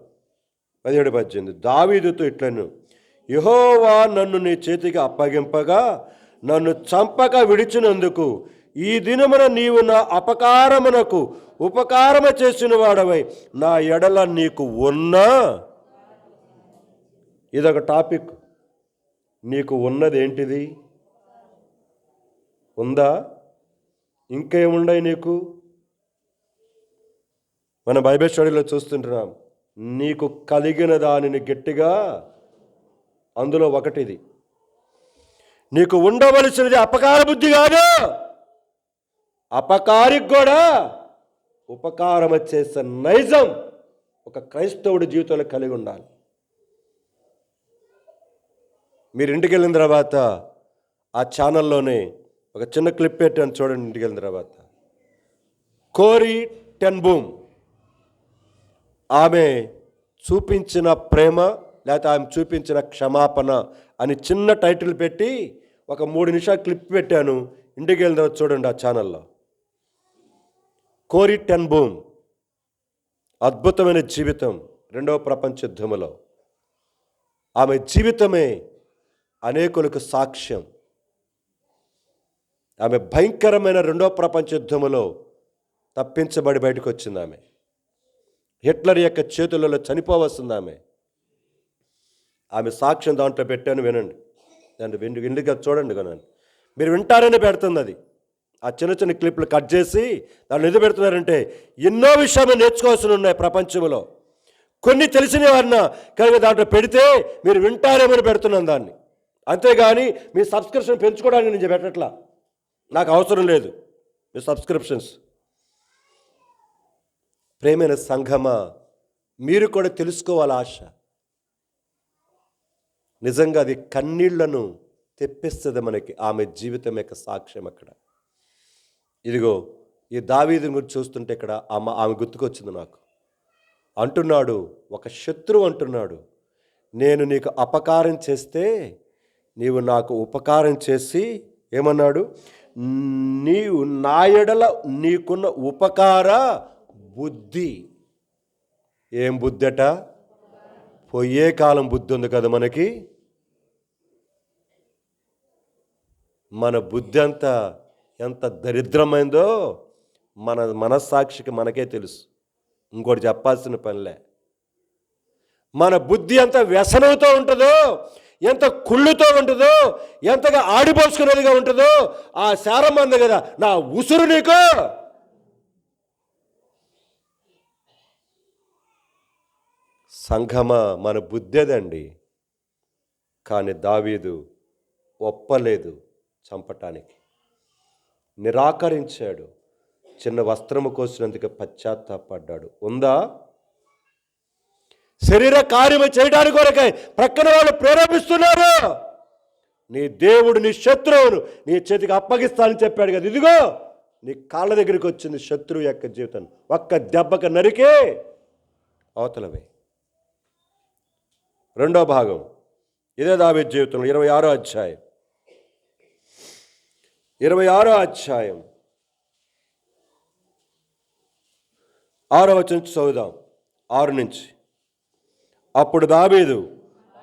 17-18 దావీదుతో ఇట్లను, యెహోవా నన్ను నీ చేతికి అప్పగింపగా నన్ను చంపక విడిచినందుకు ఈ దినమున నీవు నా అపకారమునకు ఉపకారము చేసిన వాడవై నా ఎడల నీకు ఉన్నా. ఇదొక టాపిక్. నీకు ఉన్నది ఏంటిది? ఉందా? ఇంకేముండయి నీకు? మన బైబిల్ స్టడీలో చూస్తుంటున్నాం, నీకు కలిగిన దానిని గట్టిగా, అందులో ఒకటిది. నీకు ఉండవలసినది అపకార బుద్ధి కాదు, అపకారికి కూడా ఉపకారం చేసే నైజం ఒక క్రైస్తవుడి జీవితంలో కలిగి ఉండాలి. మీరు ఇంటికి వెళ్ళిన తర్వాత ఆ ఛానల్లోనే ఒక చిన్న క్లిప్ పెట్టాను చూడండి. ఇంటికి వెళ్ళిన తర్వాత కోరీ టెన్ బూమ్ ఆమె చూపించిన ప్రేమ లేకపోతే ఆమె చూపించిన క్షమాపణ అని చిన్న టైటిల్ పెట్టి ఒక 3 నిమిషాలు క్లిప్ పెట్టాను. ఇంటికి వెళ్ళిన తర్వాత చూడండి ఆ ఛానల్లో. కోరీ టెన్ బూమ్ అద్భుతమైన జీవితం. 2వ ప్రపంచ యుద్ధములో ఆమె జీవితమే అనేకులకు సాక్ష్యం. ఆమె భయంకరమైన 2వ ప్రపంచ యుద్ధములో తప్పించబడి బయటకు వచ్చింది. ఆమె హిట్లర్ యొక్క చేతులలో చనిపోవస్తుంది. ఆమె సాక్ష్యం దాంట్లో పెట్టాను, వినండి. దాన్ని ఇంటికి చూడండి కొనండి. మీరు వింటారని పెడుతుంది అది. ఆ చిన్న చిన్న క్లిప్లు కట్ చేసి దాన్ని ఎందుకు పెడుతున్నారంటే ఎన్నో విషయాలు నేర్చుకోవాల్సి ఉన్నాయి ప్రపంచంలో. కొన్ని తెలిసిన వారిన కనుక దాంట్లో పెడితే మీరు వింటారేమని పెడుతున్నాను దాన్ని. అంతేగాని మీ సబ్స్క్రిప్షన్ పెంచుకోవడానికి నేను పెట్టట్లా, నాకు అవసరం లేదు మీ సబ్స్క్రిప్షన్స్. ప్రేమైన సంఘమా, మీరు కూడా తెలుసుకోవాలి ఆశ. నిజంగా అది కన్నీళ్లను తెప్పిస్తుంది మనకి. ఆమె జీవితం యొక్క సాక్ష్యం అక్కడ. ఇదిగో ఈ దావీదుని గురించి చూస్తుంటే ఇక్కడ ఆమె గుర్తుకొచ్చింది నాకు. అంటున్నాడు, ఒక శత్రువు అంటున్నాడు, నేను నీకు అపకారం చేస్తే నీవు నాకు ఉపకారం చేసి ఏమన్నాడు? నీవు నా ఎడల నీకున్న ఉపకార బుద్ధి. ఏం బుద్ధి అట? పోయే కాలం బుద్ధి ఉంది కదా మనకి. మన బుద్ధి అంతా ఎంత దరిద్రమైందో మన మనస్సాక్షికి మనకే తెలుసు. ఇంకోటి చెప్పాల్సిన పనిలే. మన బుద్ధి ఎంత వ్యసనంతో ఉంటుందో, ఎంత కుళ్ళుతో ఉంటుందో, ఎంతగా ఆడిపోసుకునేదిగా ఉంటుందో. ఆ శారం అంది కదా, నా ఉసురు నీకు. సంఘమా, మన బుద్ధేదండి. కానీ దావీదు ఒప్పలేదు చంపటానికి, నిరాకరించాడు. చిన్న వస్త్రము కోసినందుకు పశ్చాత్తాపడ్డాడు. ఉందా? శరీర కార్యము చేయడానికి కొరకై ప్రక్కన వాళ్ళు ప్రేరేపిస్తున్నారు. నీ దేవుడు నీ శత్రువును నీ చేతికి అప్పగిస్తానని చెప్పాడు కదా. ఇదిగో నీ కాళ్ళ దగ్గరికి వచ్చింది శత్రువు యొక్క జీవితం. ఒక్క దెబ్బకి నరికే అవతలవే. 2వ భాగం ఇదే దావీదు జీవితంలో 26వ అధ్యాయం. 26వ అధ్యాయం 6వ వచనం చదువుదాం. 6 నుంచి అప్పుడు దావీదు,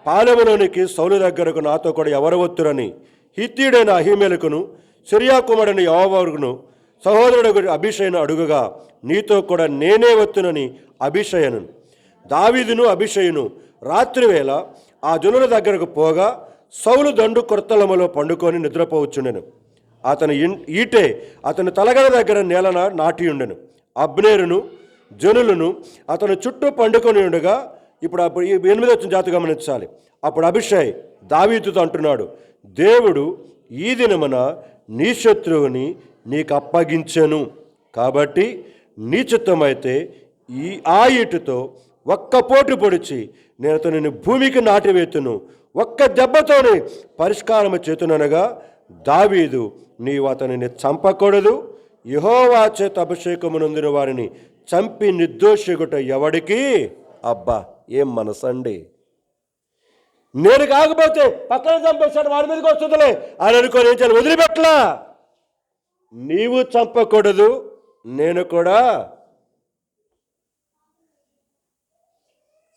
పాలెములోనికి సౌలు దగ్గరకు నాతో కూడా ఎవరు వత్తురని హిత్తీయుడైన అహీమెలకును సిరియా కుమారుడైన యోవాబును సహోదరుడు అభిషయ్ను అడుగగా, నీతో కూడా నేనే వత్తునని అభిషయను. దావీదును అభిషయ్యును రాత్రివేళ ఆ జనుల దగ్గరకు పోగా, సౌలు దండు కొర్తలములో పండుకొని నిద్రపోవచ్చుండెను. అతని ఈటే అతని తలగడ దగ్గర నేలన నాటియుండెను. అబ్నేరును జనులను అతని చుట్టూ పండుకొని ఉండగా, ఇప్పుడు 8వ వచ్చిన జాతి గమనించాలి. అప్పుడు అభిషయ్ దావీదుతో అంటున్నాడు, దేవుడు ఈ దినమున నీ శత్రువుని నీకు అప్పగించెను, కాబట్టి నీ చిత్తమైతే ఆ ఈటుతో ఒక్క పోటు పొడిచి నేను అతనిని భూమికి నాటివేతును, ఒక్క దెబ్బతోనే పరిష్కారము చేతుననగా, దావీదు, నీవు అతనిని చంపకూడదు, యెహోవా చేత అభిషేకము నొందిన వారిని చంపి నిర్దోషిగుట ఎవడికి? అబ్బా, ఏం మనసండి! నేను కాకపోతే పక్కన చంపేశాడు, వాడి మీదకి వస్తుందిలే అని అనుకోని ఏం చేయాలి? వదిలిపెట్టలా. నీవు చంపకూడదు, నేను కూడా.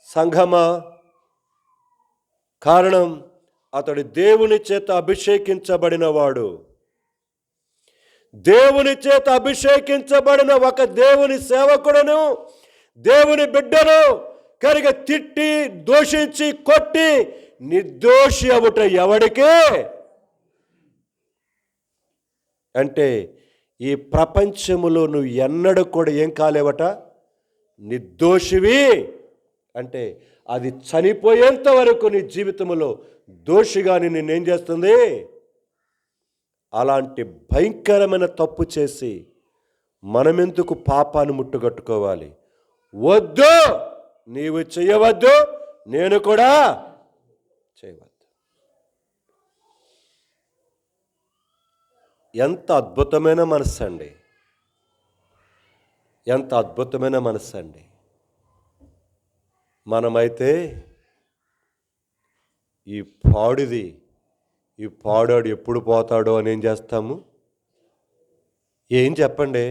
సంఘమా, కారణం అతడు దేవుని చేత అభిషేకించబడినవాడు. దేవుని చేత అభిషేకించబడిన ఒక దేవుని సేవకుడును, దేవుని బిడ్డను కనుక తిట్టి దూషించి కొట్టి నిర్దోషి అవుట ఎవడికే? అంటే ఈ ప్రపంచములో నువ్వు ఎన్నడూ కూడా ఏం కాలేవట? నిర్దోషివి. అంటే అది చనిపోయేంత వరకు నీ జీవితంలో దోషిగా నిన్నేం చేస్తుంది? అలాంటి భయంకరమైన తప్పు చేసి మనమెందుకు పాపాన్ని ముట్టుగట్టుకోవాలి? వద్దు, నీవు చేయవద్దు, నేను కూడా చేయవద్దు. ఎంత అద్భుతమైన మనస్సు అండి! ఎంత అద్భుతమైన మనస్సు అండి! మనమైతే ఈ పాడాడు ఎప్పుడు పోతాడో అని ఏం చేస్తాము? ఏం చెప్పండి,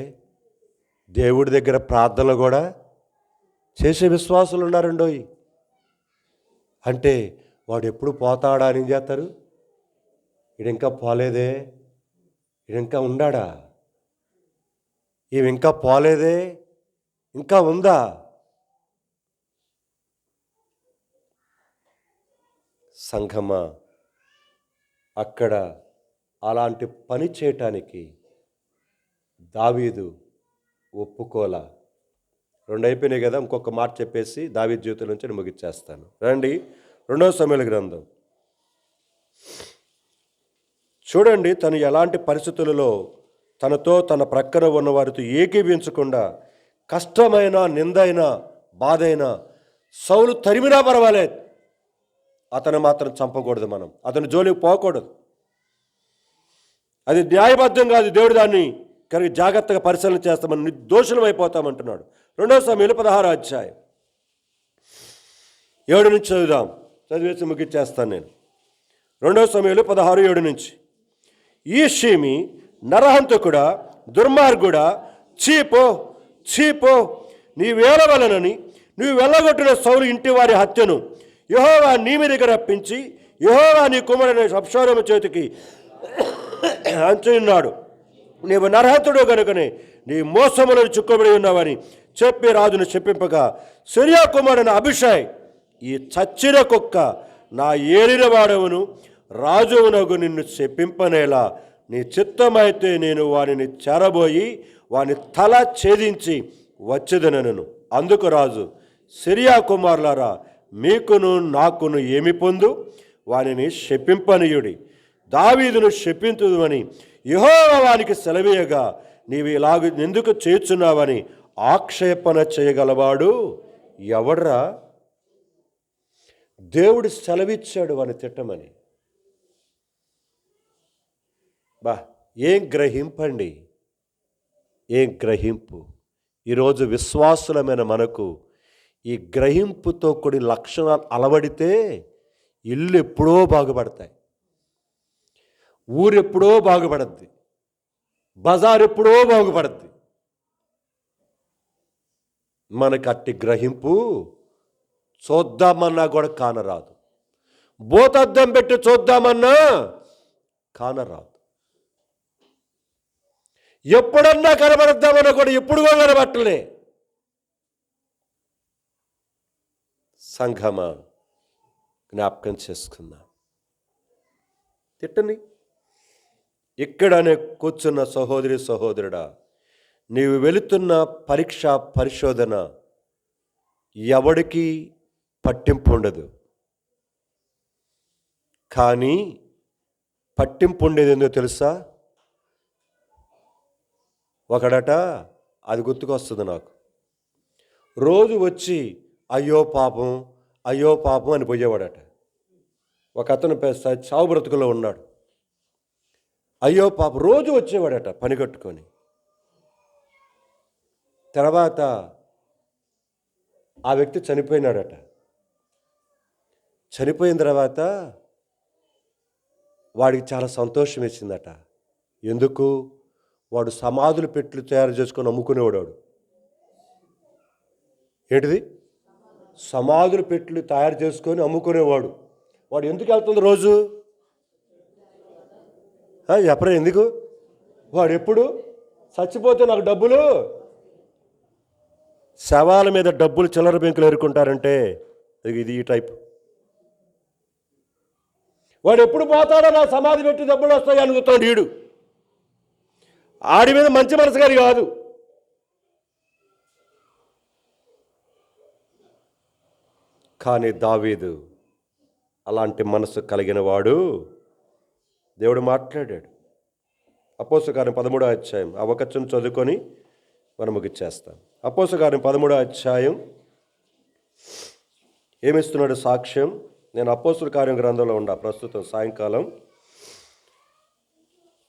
దేవుడి దగ్గర ప్రార్థనలు కూడా చేసే విశ్వాసులు ఉన్నారండోయ్. అంటే వాడు ఎప్పుడు పోతాడా అని ఏం చేస్తారు? ఇది ఇంకా పోలేదే, ఇది ఇంకా ఉండాడా, ఇవి ఇంకా పోలేదే, ఇంకా ఉందా? సంఘమా, అక్కడ అలాంటి పని చేయటానికి దావీదు ఒప్పుకోలా. 2 అయిపోయినాయి కదా, ఇంకొక మాట చెప్పేసి దావీదు జీవితం నుంచి నేను ముగిచ్చేస్తాను. రండి, 2వ సమూయేలు గ్రంథం చూడండి. తను ఎలాంటి పరిస్థితులలో తనతో తన ప్రక్కన ఉన్న వారితో ఏకీభించకుండా కష్టమైన, నిందైన, బాధైన సౌలు తరిమినా పర్వాలేదు, అతను మాత్రం చంపకూడదు. మనం అతని జోలికి పోకూడదు. అది న్యాయబద్ధం కాదు. దేవుడు దాన్ని కనుక జాగ్రత్తగా పరిశీలన చేస్తామని నిర్దోషులం అయిపోతామంటున్నాడు. 2వ సమూయేలు 16వ అధ్యాయం 7 నుంచి చదువుదాం. చదివేసి ముగిచ్చేస్తాను నేను. 2వ సమూయేలు 16:7 నుంచి. ఈ షీమి నరహంతకుడా, దుర్మార్గుడా, చీపో చీపో, నీవేళ వలనని నువ్వు వెళ్ళగొట్టిన సౌలు ఇంటి వారి హత్యను యెహోవా నీ మీదకి రప్పించి యెహోవా నీ కుమారుడైన అబ్షాలోము చేతికి అంచున్నాడు. నీవు నరహంతుడు కనుకనే నీ మోసములను చిక్కుబడి ఉన్నావని చెప్పి రాజును చెప్పింపగా, సిరియా కుమారుడైన అభిషయ్, ఈ చచ్చిన కుక్క నా ఏలిన వాడవును రాజువునగు నిన్ను చెప్పింపనేలా నీ చిత్తమైతే నేను వానిని చెరబోయి వాని తల ఛేదించి వచ్చేదనను. అందుకు రాజు, సిరియా కుమారులారా, మీకును నాకును ఏమి పొందు? వానిని శపింపనీయుడి. దావీదును శపింతుదని యెహోవా వానికి సెలవీయగా నీవు ఇలాగ ఎందుకు చేస్తున్నావని ఆక్షేపణ చేయగలవాడు ఎవడ్రా? దేవుడు సెలవిచ్చాడు వాని తిట్టమని. ఏం గ్రహింపండి, ఏం గ్రహింపు! ఈరోజు విశ్వాసులమైన మనకు ఈ గ్రహింపుతో కూడిన లక్షణాలు అలవడితే ఇల్లు ఎప్పుడో బాగుపడతాయి, ఊరు ఎప్పుడో బాగుపడద్ది, బజార్ ఎప్పుడో బాగుపడద్ది. మనకు అట్టి గ్రహింపు చూద్దామన్నా కూడా కానరాదు. భూతద్దం పెట్టి చూద్దామన్నా కానరాదు. ఎప్పుడన్నా కనబడద్దామన్నా కూడా ఎప్పుడు కూడా కనబట్టలే. సంఘమా, జ్ఞాపకం చేసుకుందాం. తిట్టని ఇక్కడనే కూర్చున్న సహోదరి సహోదరుడా, నీవు వెళుతున్న పరీక్ష పరిశోధన ఎవడికి పట్టింపు ఉండదు. కానీ పట్టింపు ఉండేది ఎందుకు తెలుసా? ఒకడట, అది గుర్తుకొస్తుంది నాకు, రోజు వచ్చి అయ్యో పాపం అయ్యో పాపం అని పోయేవాడట. ఒక అతను చావు బ్రతుకులో ఉన్నాడు. అయ్యో పాపం రోజు వచ్చేవాడట పని కట్టుకొని. తర్వాత ఆ వ్యక్తి చనిపోయినాడట. చనిపోయిన తర్వాత వాడికి చాలా సంతోషం వేసిందట. ఎందుకు? వాడు సమాధులు పెట్లు తయారు చేసుకొని అమ్ముకునేవాడు. ఏంటిది? సమాధులు పెట్లు తయారు చేసుకొని అమ్ముకునేవాడు. వాడు ఎందుకు వెళ్తుంది రోజు? ఎప్పుడు ఎందుకు? వాడు ఎప్పుడు చచ్చిపోతే నాకు డబ్బులు, శవాల మీద డబ్బులు చిల్లర బెంకులు ఎరుకుంటారంటే ఇది ఈ టైప్. వాడు ఎప్పుడు పోతాడో నా సమాధి పెట్టి డబ్బులు వస్తాయి అనుకుతాడు వీడు. ఆడి మీద మంచి మనసు గారి కాదు. కానీ దావీదు అలాంటి మనసు కలిగిన వాడు. దేవుడు మాట్లాడాడు. అపోస్తలుల కార్యం 13వ అధ్యాయం ఆ వచనం చదువుకొని మనం ముగిచ్చేస్తాం. అపోస్తలుల కార్యం 13వ అధ్యాయం ఏమిస్తున్నాడు సాక్ష్యం? నేను అపోస్తలుల కార్యం గ్రంథంలో ఉన్నా ప్రస్తుతం సాయంకాలం.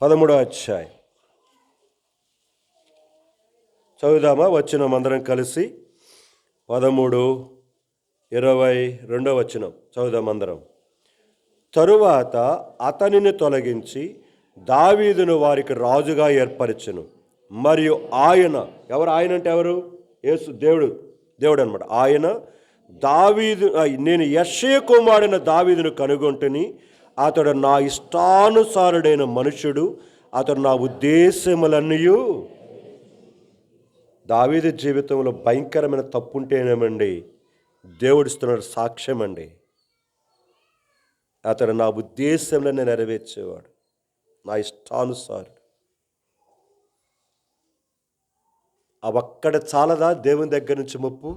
13వ అధ్యాయం చదువుదామా? వచ్చినాం అందరం కలిసి. 13:22 వచనం చదువుదాం అందరం. తరువాత అతనిని తొలగించి దావీదును వారికి రాజుగా ఏర్పరచెను. మరియు ఆయన, ఎవరు ఆయన అంటే ఎవరు? యేసు, దేవుడు అనమాట. ఆయన దావీదు, నేను యెష్షయి కుమారుడైన దావీదును కనుగొంటిని. అతడు నా ఇష్టానుసారుడైన మనుషుడు, అతడు నా ఉద్దేశములన్నీ. దావీదు జీవితంలో భయంకరమైన తప్పు ఉంటేనేమండి దేవుడిస్తున్న సాక్ష్యం అండి. అతడు నా ఉద్దేశంలోనే నెరవేర్చేవాడు, నా ఇష్టానుసారుడు. అవక్కడ చాలదా దేవుని దగ్గర నుంచి ముప్పు?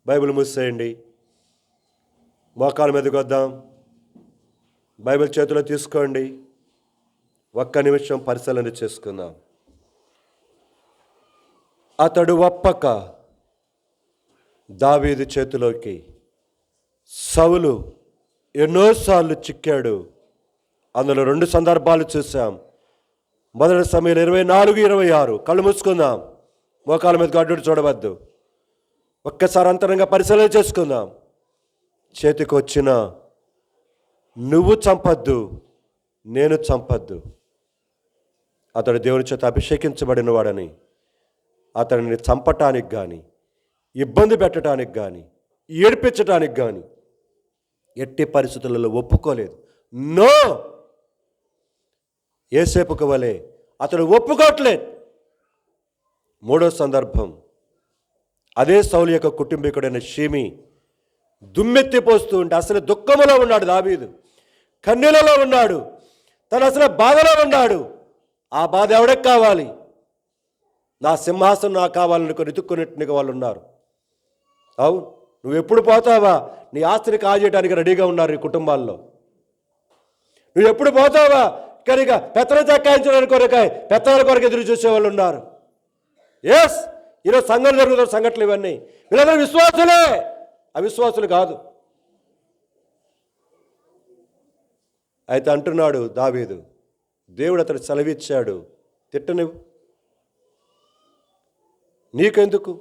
బైబిల్ మూసేయండి, మోకాల మీదకి వద్దాం, బైబిల్ చేతిలో తీసుకోండి, ఒక్క నిమిషం పరిశీలన చేసుకుందాం. అతడు ఒప్పక దావీదు చేతిలోకి సౌలు ఎన్నోసార్లు చిక్కాడు. అందులో 2 సందర్భాలు చూసాం. మొదటి సమయంలో 24-26. కళ్ళు మూసుకుందాం, మోకాల మీద గడ్డు చూడవద్దు, ఒక్కసారి అంతరంగా పరిశీలన చేసుకుందాం. చేతికి వచ్చిన నువ్వు చంపద్దు, నేను చంపద్దు. అతడు దేవుని చేత అభిషేకించబడిన వాడని అతడిని చంపటానికి కానీ, ఇబ్బంది పెట్టడానికి కానీ, ఏడిపించడానికి కానీ ఎట్టి పరిస్థితులలో ఒప్పుకోలేదు. నో, యేసేపుకు వలె అతడు ఒప్పుకోవట్లేదు. 3వ సందర్భం, అదే సౌలు యొక్క కుటుంబీకుడైన షిమి దుమ్మెత్తిపోస్తూ ఉంటే అసలు దుఃఖములో ఉన్నాడు దావీదు, కన్నీలలో ఉన్నాడు, తను అసలు బాధలో ఉన్నాడు. ఆ బాధ ఎవరికి కావాలి? నా సింహాసనం నాకు కావాలనుకుని ఎత్తుక్కునేట్టుగా వాళ్ళు ఉన్నారు. అవును, నువ్వు ఎప్పుడు పోతావా? నీ ఆస్తిని కాజేయడానికి రెడీగా ఉన్నారు ఈ కుటుంబాల్లో. నువ్వు ఎప్పుడు పోతావా? కనుక పెత్తనం చక్కాయించడానికి కొరకాయ పెత్తనాల కొరకు ఎదురు చూసేవాళ్ళు ఉన్నారు. ఎస్, ఈరోజు సంఘం జరుగుతున్న సంఘటనలు ఇవన్నీ. వీళ్ళందరూ విశ్వాసులే, అవిశ్వాసులు కాదు. అయితే అంటున్నాడు దావీదు, దేవుడు అతడు సెలవిచ్చాడు, తిట్టనివ్వు, నీకెందుకు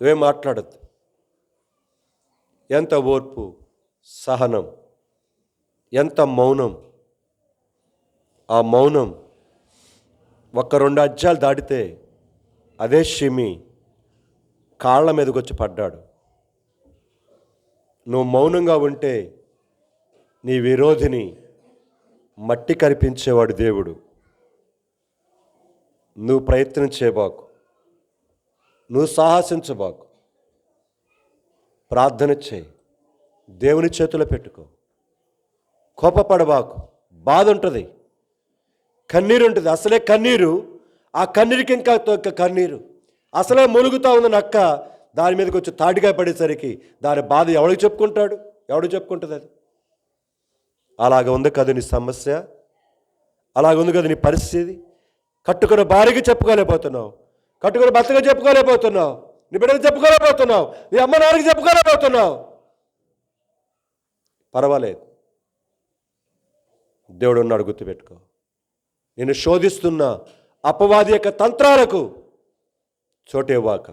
నువ్వేం మాట్లాడద్దు. ఎంత ఓర్పు, సహనం, ఎంత మౌనం. ఆ మౌనం 1-2 అధ్యాయాలు దాటితే అదే షిమి కాళ్ళ మీదకి వచ్చి పడ్డాడు. నువ్వు మౌనంగా ఉంటే నీ విరోధిని మట్టి కరిపించేవాడు దేవుడు. నువ్వు ప్రయత్నం చేయబాకు, నువ్వు సాహసించబాకు, ప్రార్థన చేయి, దేవుని చేతిలో పెట్టుకో. కోపపడబాకు. బాధ ఉంటుంది, కన్నీరు ఉంటుంది. అసలే కన్నీరు, ఆ కన్నీరుకి ఇంకా కన్నీరు. అసలే మునుగుతా ఉంది నక్క, దాని మీదకి వచ్చి తాటిగా పడేసరికి దాని బాధ ఎవడికి చెప్పుకుంటాడు? ఎవడు చెప్పుకుంటుంది అది? అలాగ ఉంది కదా నీ సమస్య, అలాగ ఉంది కదా నీ పరిస్థితి. కట్టుకున్న భార్యకి చెప్పుకోలేకపోతున్నావు, కట్టుకున్న భర్తగా చెప్పుకోలేకపోతున్నావు, నీ బిడ్డకు చెప్పుకోలేకపోతున్నావు, నీ అమ్మ నాన్నకి చెప్పుకోలేకపోతున్నావు. పర్వాలేదు, దేవుడు ఉన్నాడు, గుర్తుపెట్టుకో. నేను శోధిస్తున్న అపవాది యొక్క తంత్రాలకు చోటేవాక.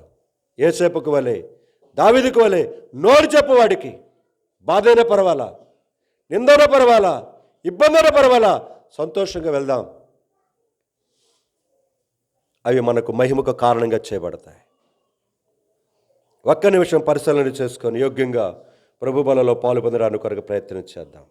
యేసేపుకు వలె, దావీదుకు వలె నోరు చెప్పు వాడికి. బాధైనా పర్వాలా, నిందైనా పర్వాలా, ఇబ్బందైనా పర్వాలా, సంతోషంగా వెళ్దాం. అవి మనకు మహిమకు కారణంగా చేయబడతాయి. ఒక్క నిమిషం పరిశీలన చేసుకొని యోగ్యంగా ప్రభు బలలో పాలు పొందడానికి కొరకు ప్రయత్నం చేద్దాం.